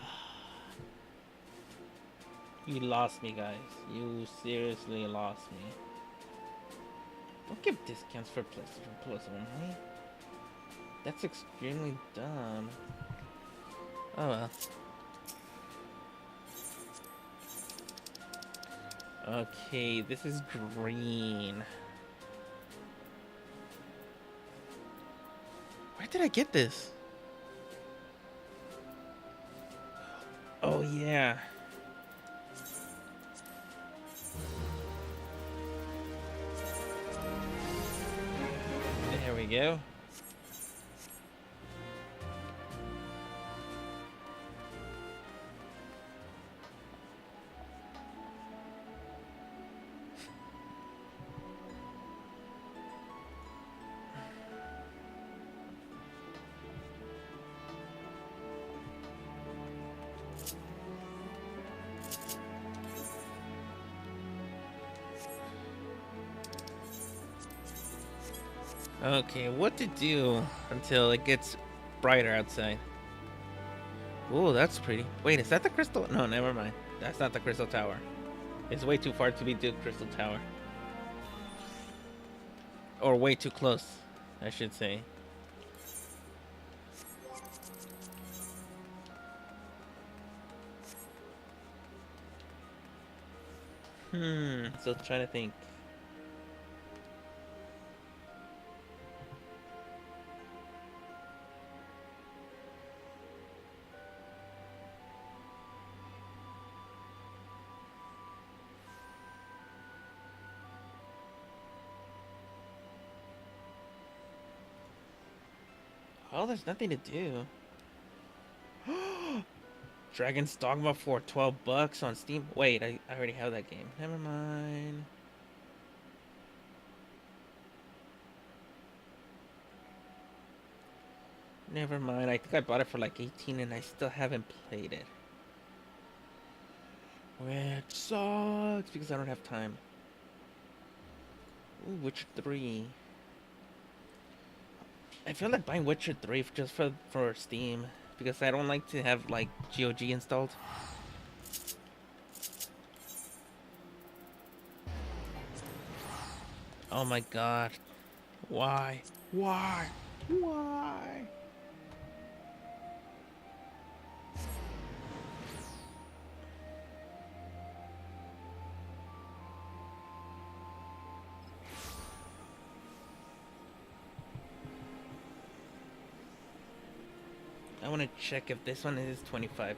You lost me, guys. You seriously lost me. Don't give discounts for PlayStation Plus only. That's extremely dumb. Oh well. Okay, this is green. Where did I get this? Oh yeah. There we go. Okay, what to do until it gets brighter outside? Oh, that's pretty. Wait, is that the crystal? No, never mind. That's not the crystal tower. It's way too far to be the crystal tower. Or way too close, I should say. Still trying to think. Oh, there's nothing to do. Dragon's Dogma for $12 on Steam. Wait, I already have that game. Never mind. Never mind. I think I bought it for like 18 and I still haven't played it. Which sucks because I don't have time. Ooh, Witcher 3. I feel like buying Witcher 3 just for Steam because I don't like to have like GOG installed. Oh my god. Why? Why? Why? I want to check if this one is 25.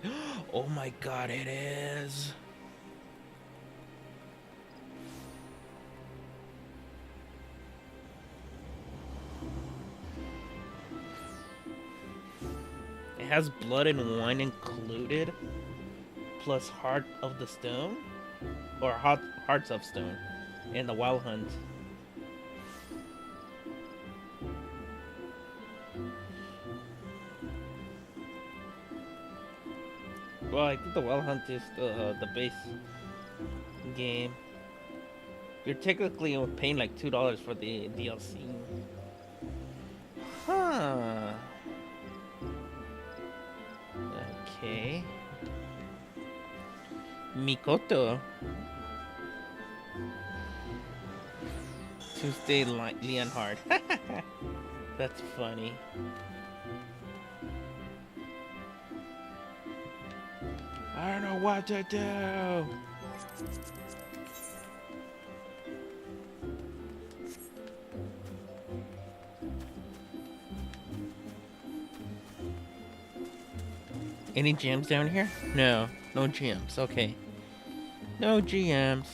Oh my god, it is. It has blood and wine included, plus heart of the stone, or hearts of stone, in the Wild Hunt. Well, I think the Wild Hunt is the base game. You're technically paying like $2 for the DLC. Huh. Okay. Mikoto. Tuesday Leonhard. That's funny. I don't know what to do. Any gems down here? No, no gems. Okay. No GMs.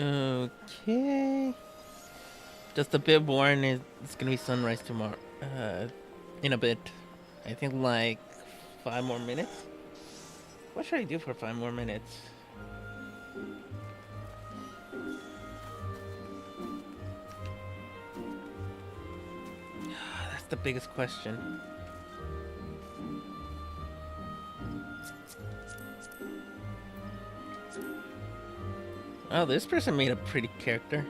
Okay. Just a bit boring. It's gonna be sunrise tomorrow. In a bit. I think like 5 more minutes. What should I do for 5 more minutes? That's the biggest question. Oh, this person made a pretty character.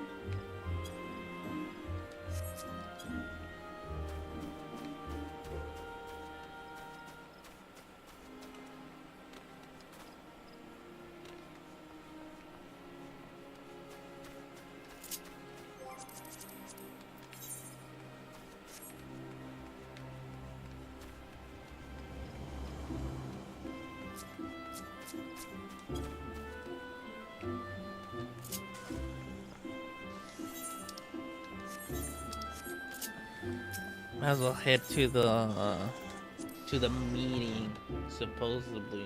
Might as well head to the meeting, supposedly.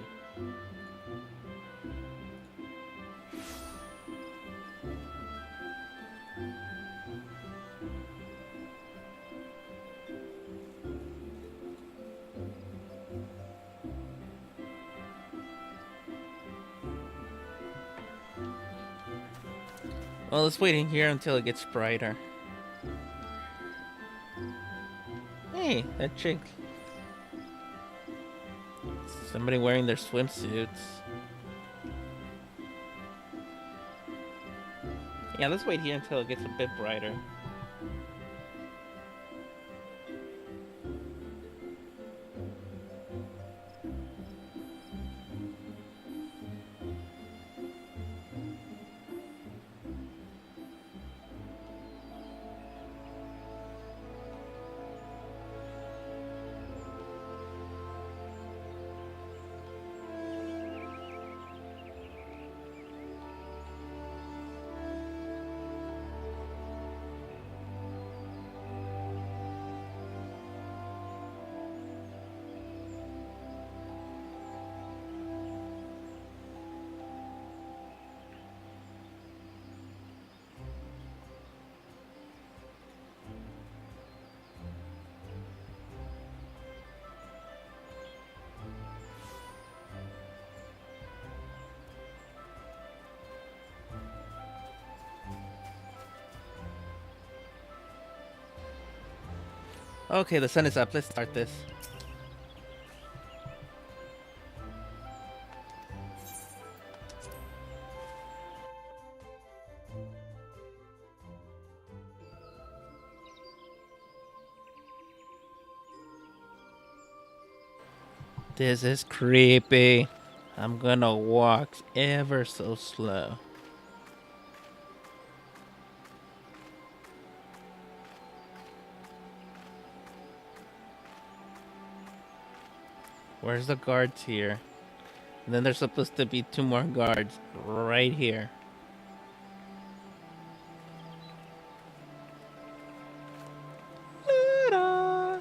Well, let's wait in here until it gets brighter. Hey, that chick. Somebody wearing their swimsuits. Yeah, let's wait here until it gets a bit brighter. Okay, the sun is up. Let's start this. This is creepy. I'm gonna walk ever so slow. Where's the guards here? And then there's supposed to be 2 more guards right here. Ta-da!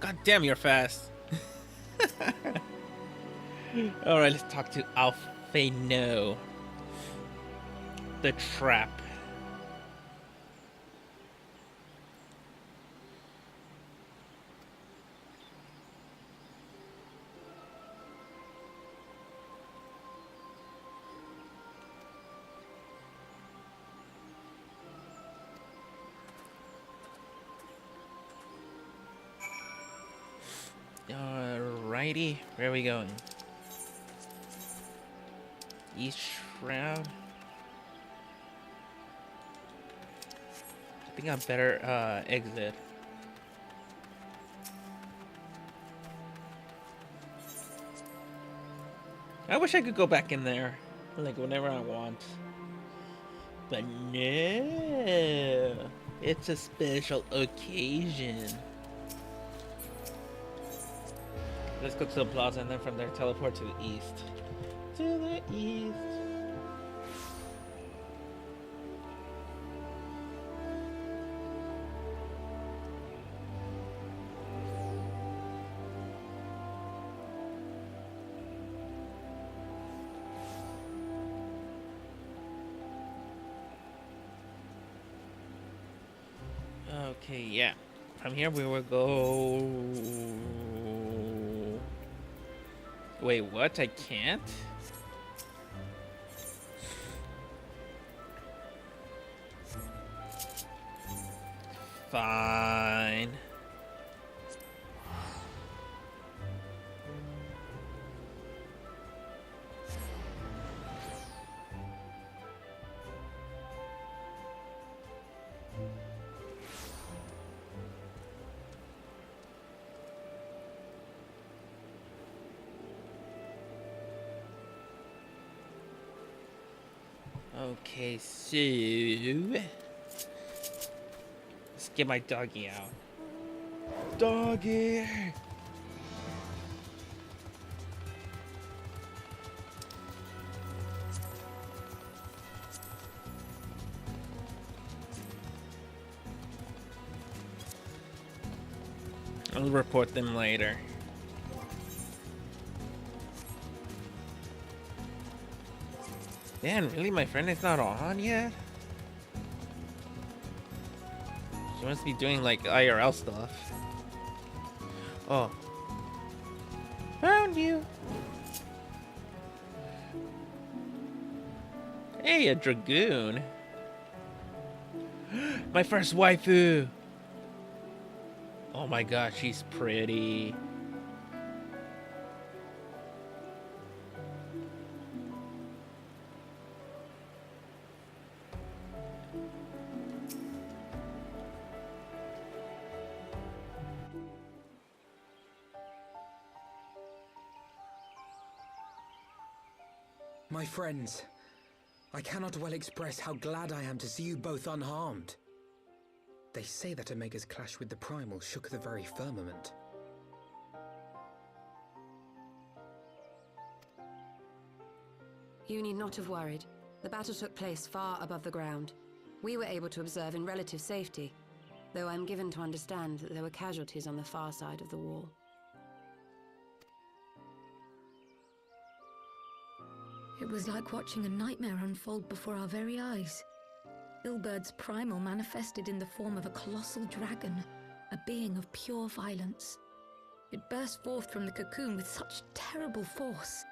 God damn, you're fast. Alright, let's talk to Alfeno. The trap. Alrighty, where are we going? East Shroud. I think I better exit. I wish I could go back in there, like whenever I want. But no, it's a special occasion. Let's go to the plaza and then from there teleport to the east. To the east. Okay, yeah. From here we will go... Wait, what? I can't? Fine. Okay, so let's get my doggy out. Doggy! I'll report them later. Man, really? My friend is not on yet? She must be doing like IRL stuff. Oh. Found you! Hey, a dragoon! My first waifu! Oh my gosh, she's pretty. My friends, I cannot well express how glad I am to see you both unharmed. They say that Omega's clash with the Primal shook the very firmament. You need not have worried. The battle took place far above the ground. We were able to observe in relative safety, though I'm given to understand that there were casualties on the far side of the wall. It was like watching a nightmare unfold before our very eyes. Ilbird's primal manifested in the form of a colossal dragon, a being of pure violence. It burst forth from the cocoon with such terrible force.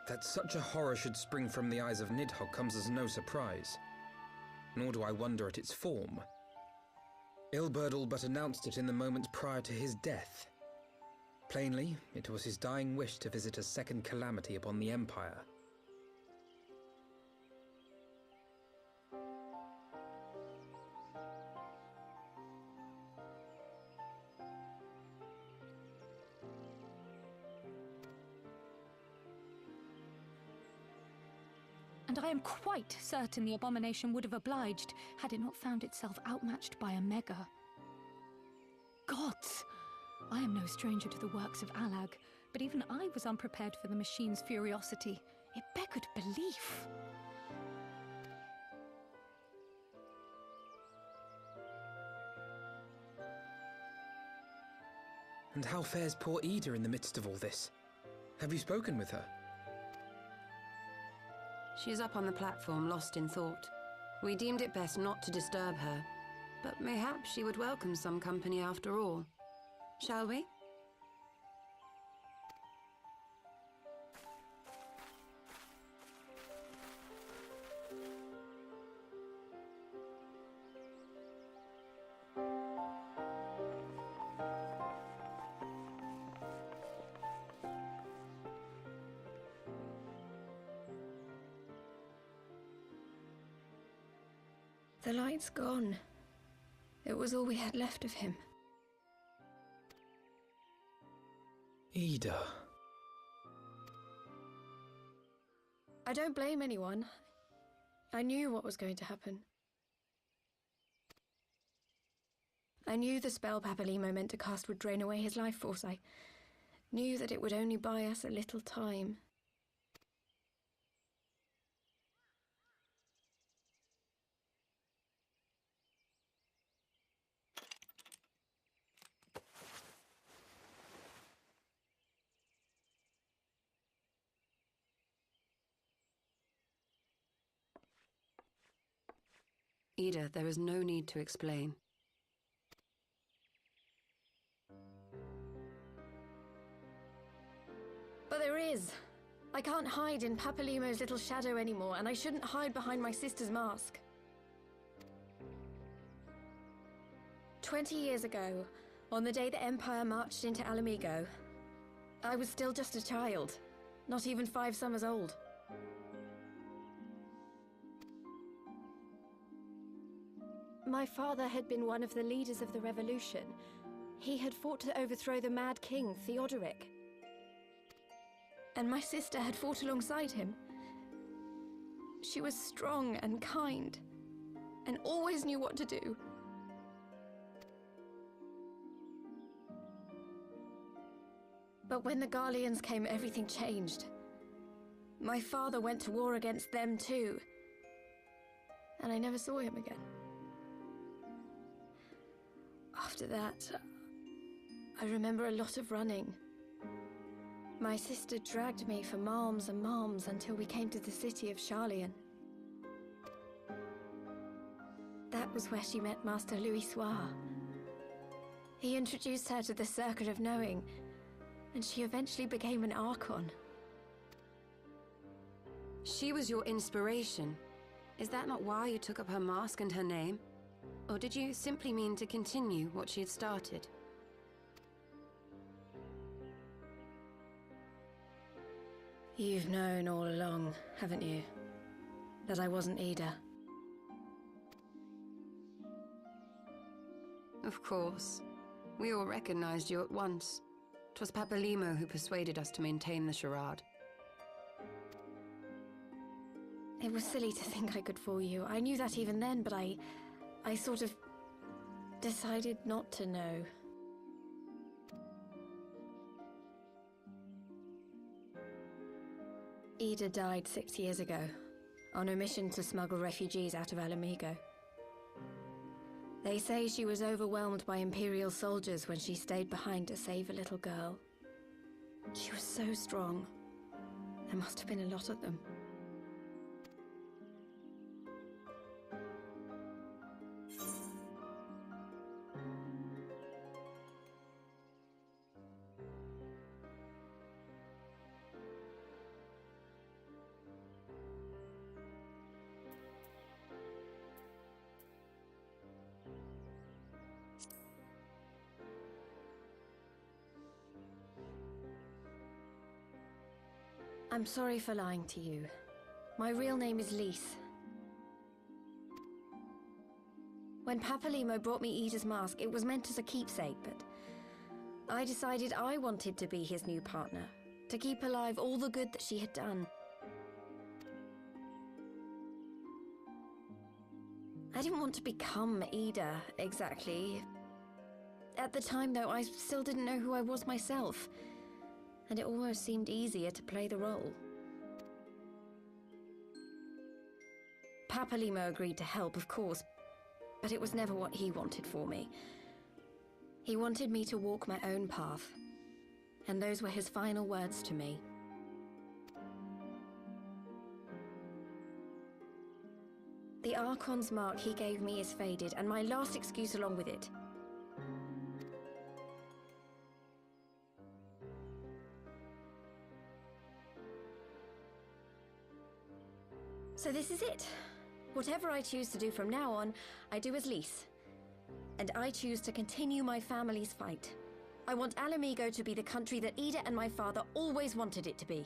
That such a horror should spring from the eyes of Nidhogg comes as no surprise. Nor do I wonder at its form. Ilberd all but announced it in the moments prior to his death. Plainly, it was his dying wish to visit a second calamity upon the Empire. And I am quite certain the abomination would have obliged had it not found itself outmatched by Omega. Gods! I am no stranger to the works of Alag, but even I was unprepared for the machine's furiosity. It beggared belief. And how fares poor Ida in the midst of all this? Have you spoken with her? She's up on the platform, lost in thought. We deemed it best not to disturb her, but mayhaps she would welcome some company after all. Shall we? The light's gone. It was all we had left of him. Ida. I don't blame anyone. I knew what was going to happen. I knew the spell Papalimo meant to cast would drain away his life force. I knew that it would only buy us a little time. Ida, there is no need to explain. But there is. I can't hide in Papalimo's little shadow anymore, and I shouldn't hide behind my sister's mask. 20 years ago, on the day the Empire marched into Alamigo, I was still just a child, not even 5 summers old. My father had been one of the leaders of the revolution. He had fought to overthrow the Mad King, Theodoric. And my sister had fought alongside him. She was strong and kind, and always knew what to do. But when the Garleans came, everything changed. My father went to war against them too, and I never saw him again. After that, I remember a lot of running. My sister dragged me for malms and malms until we came to the city of Charlian. That was where she met Master Louis Soir. He introduced her to the Circle of Knowing, and she eventually became an Archon. She was your inspiration. Is that not why you took up her mask and her name? Or did you simply mean to continue what she had started? You've known all along, haven't you? That I wasn't Ida. Of course. We all recognized you at once. 'Twas Papalimo who persuaded us to maintain the charade. It was silly to think I could fool you. I knew that even then, but I sort of decided not to know. Ida died 6 years ago, on a mission to smuggle refugees out of Alamigo. They say she was overwhelmed by Imperial soldiers when she stayed behind to save a little girl. She was so strong. There must have been a lot of them. I'm sorry for lying to you. My real name is Lise. When Papalimo brought me Ida's mask, it was meant as a keepsake, but I decided I wanted to be his new partner, to keep alive all the good that she had done. I didn't want to become Ida, exactly. At the time, though, I still didn't know who I was myself, and it almost seemed easier to play the role. Papalimo agreed to help, of course, but it was never what he wanted for me. He wanted me to walk my own path, and those were his final words to me. The Archon's mark he gave me is faded, and my last excuse along with it. So this is it. Whatever I choose to do from now on, I do as Lise. And I choose to continue my family's fight. I want Alamigo to be the country that Ida and my father always wanted it to be.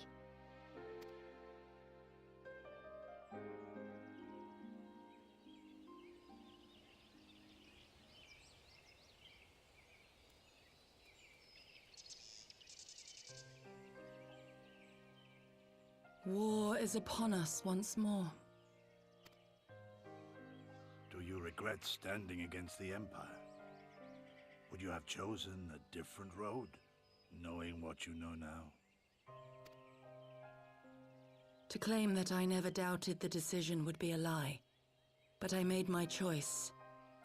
is upon us once more. Do you regret standing against the Empire? Would you have chosen a different road, knowing what you know now? To claim that I never doubted the decision would be a lie. But I made my choice,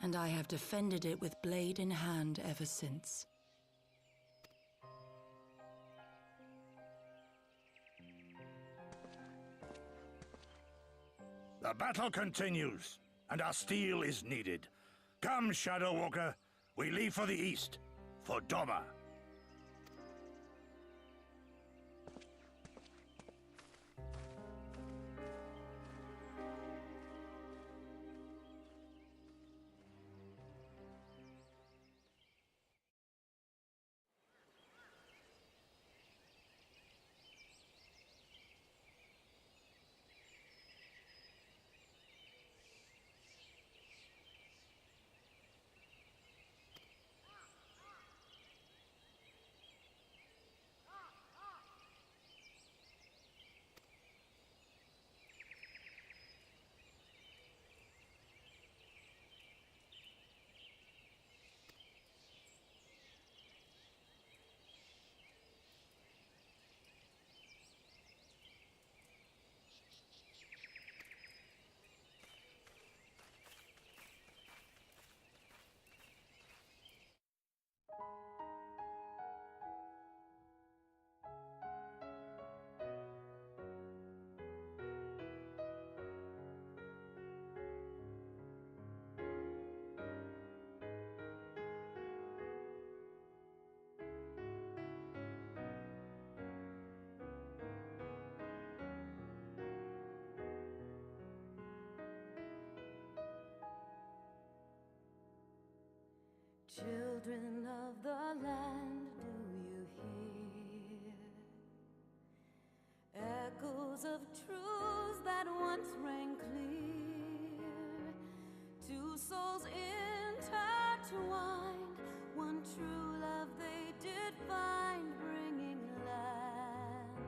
and I have defended it with blade in hand ever since. The battle continues, and our steel is needed. Come, Shadow Walker, we leave for the east, for Doma. Children of the land, do you hear echoes of truths that once rang clear? Two souls intertwined, one true love they did find, bringing land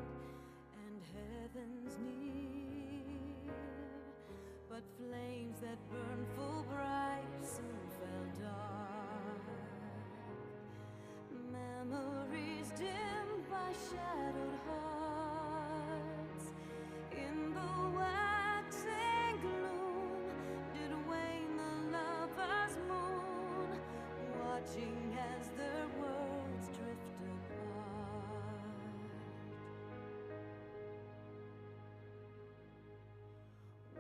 and heavens near. But flames that burn full bright soon fell dark. Memories dimmed by shadowed hearts. In the waxing gloom did wane the lover's moon, watching as their worlds drift apart.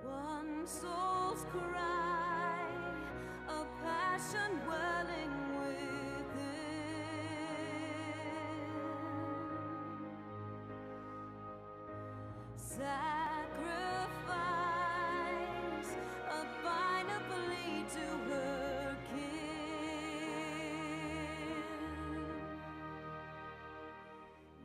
One soul's cry, a passion welling sacrifice, a final plea to her kin.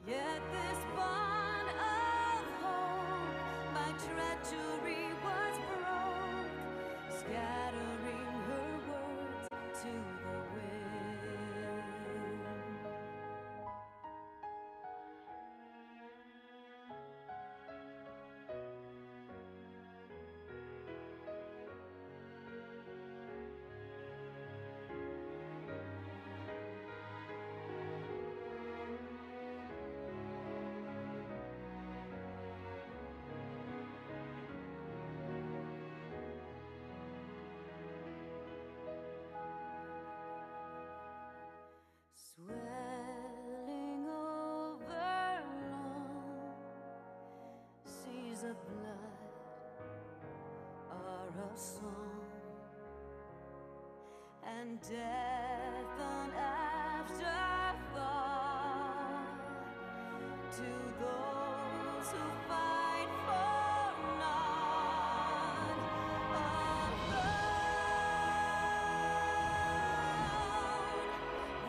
Yet this bond of hope by treachery was broke, scattering her words to the wind. Swelling over long seas of blood are a song, and death an afterthought to those who fight for naught.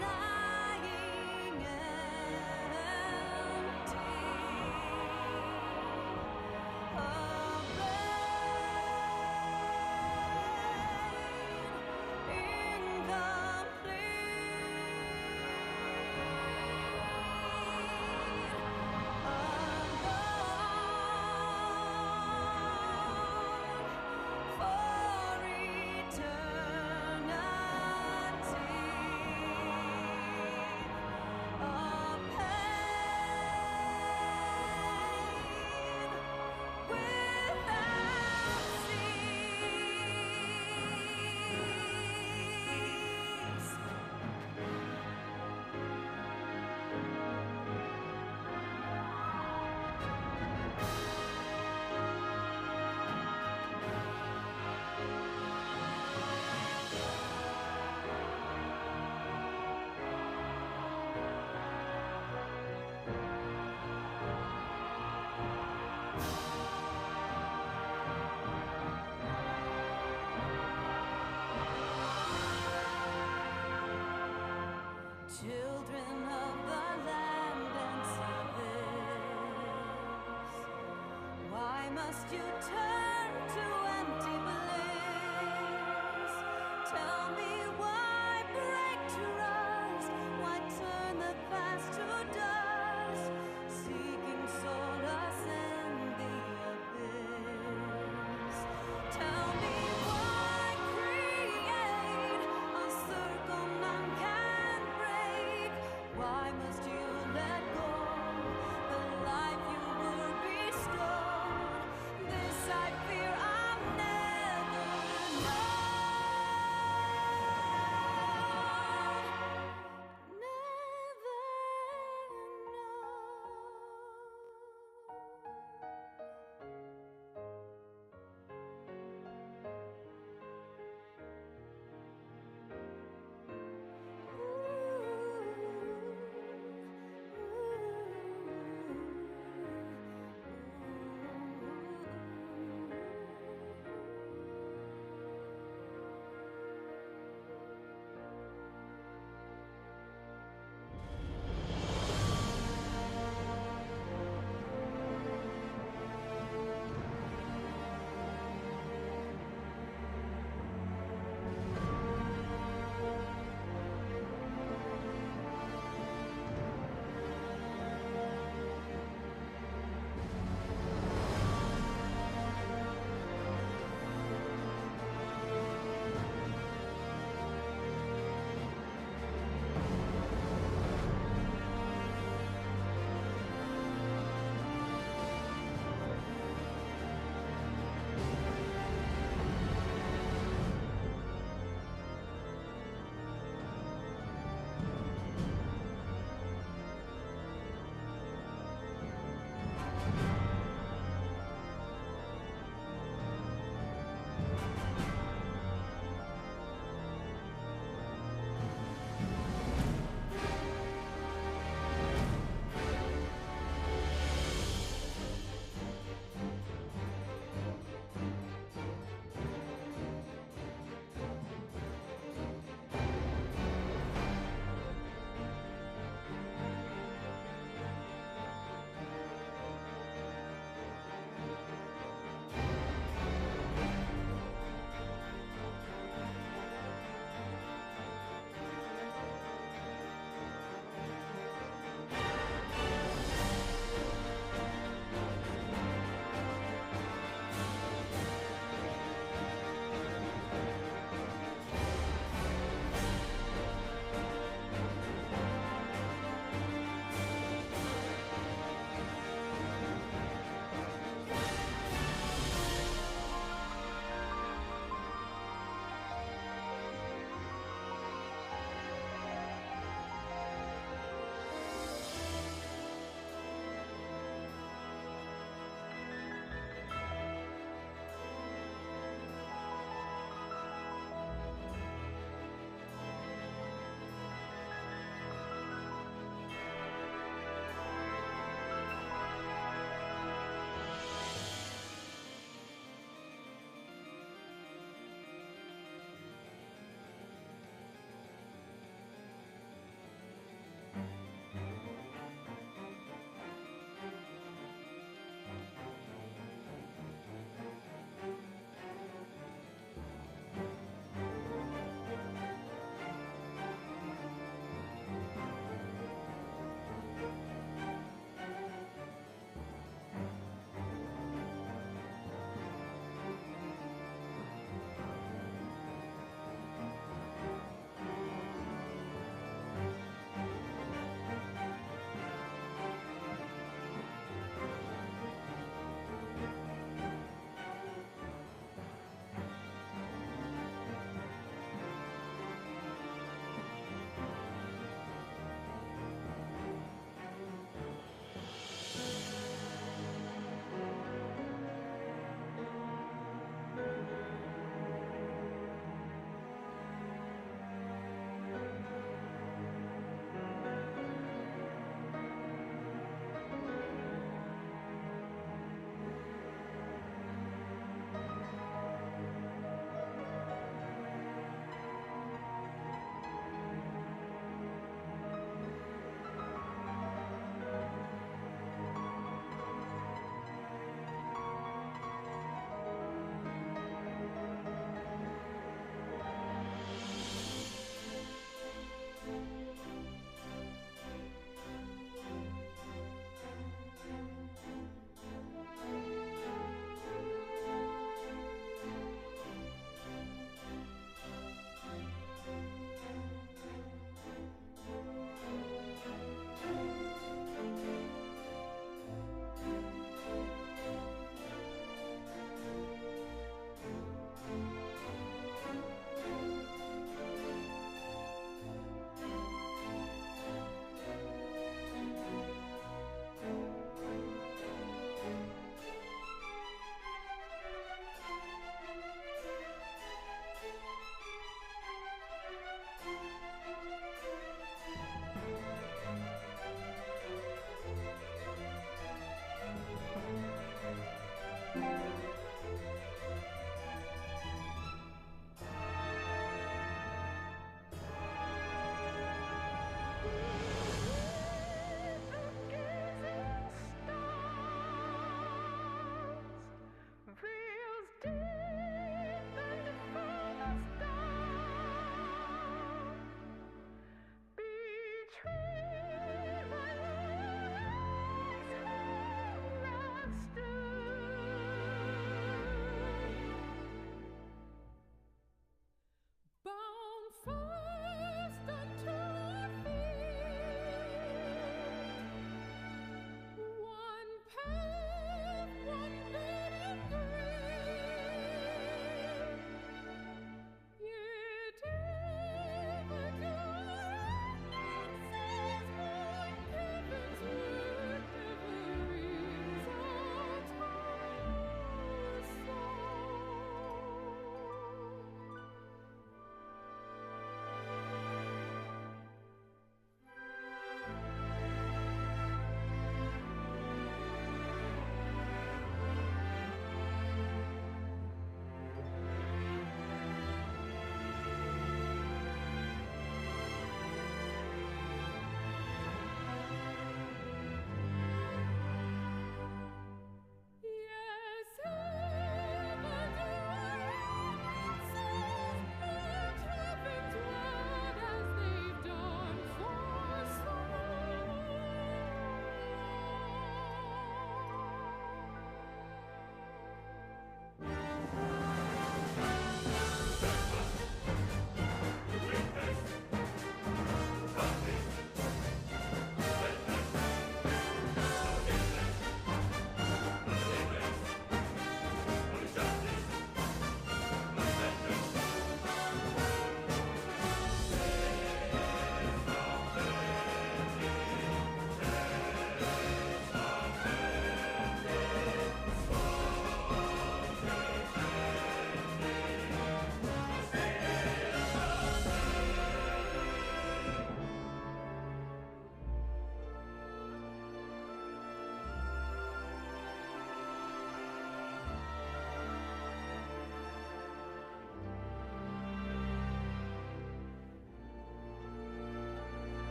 Lying empty, incomplete. must you turn to empty bliss? Tell me why break trust? Why turn the past to dust? Seeking solace in the abyss. Tell me why create a circle none can break? Why must you let go the life you were bestowed? This I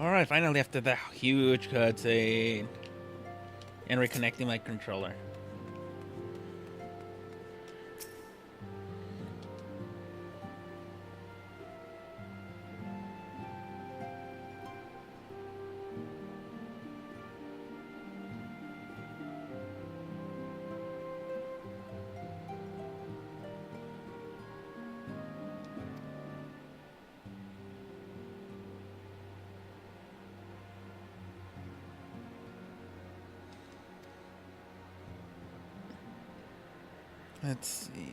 Alright, finally after that huge cutscene. And reconnecting my controller. Let's see.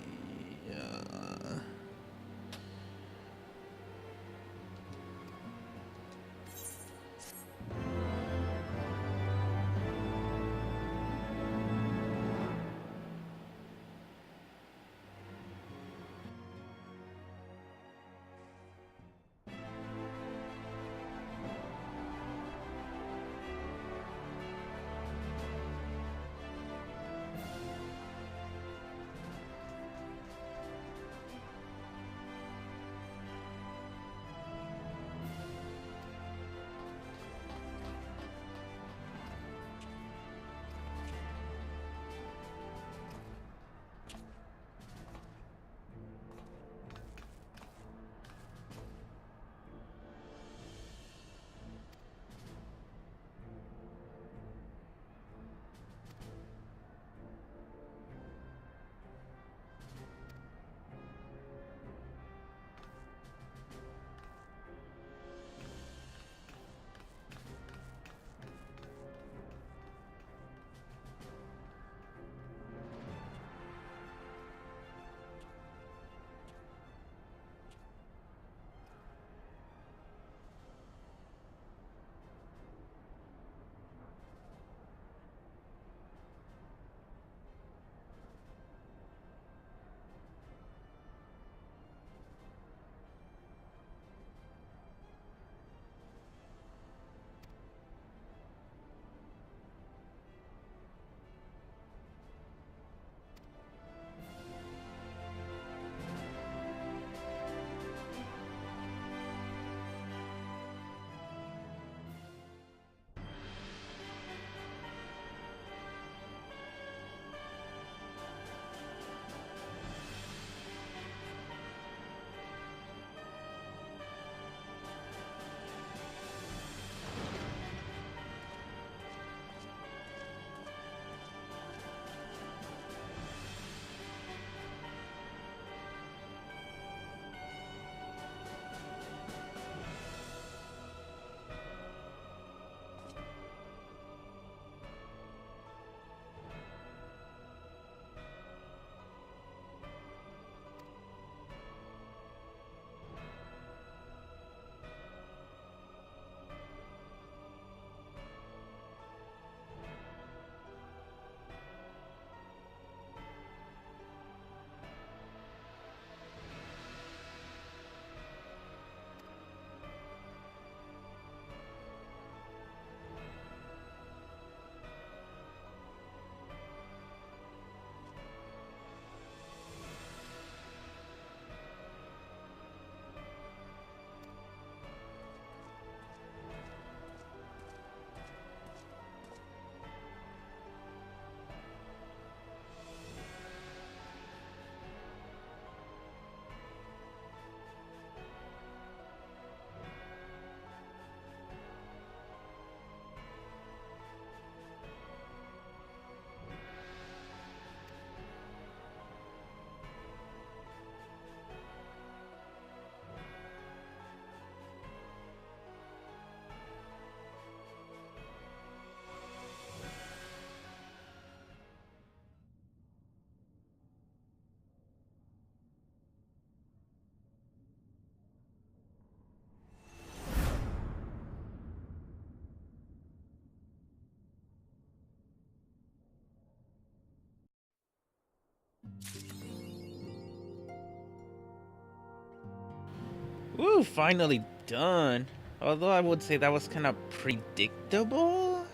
Ooh, finally done. Although I would say that was kind of predictable.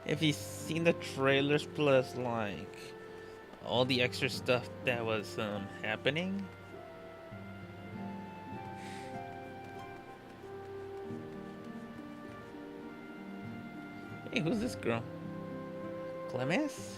If you've seen the trailers plus like all the extra stuff that was happening. Hey, who's this girl? Clemis?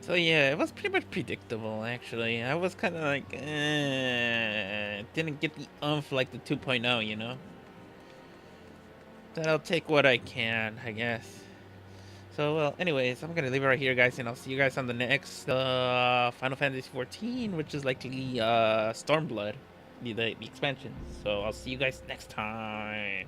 So yeah, it was pretty much predictable actually. I was kind of like, didn't get the umph like the 2.0, you know? But I'll take what I can, I guess. So, well, anyways, I'm gonna leave it right here, guys, and I'll see you guys on the next Final Fantasy XIV, which is likely Stormblood, the expansion. So I'll see you guys next time.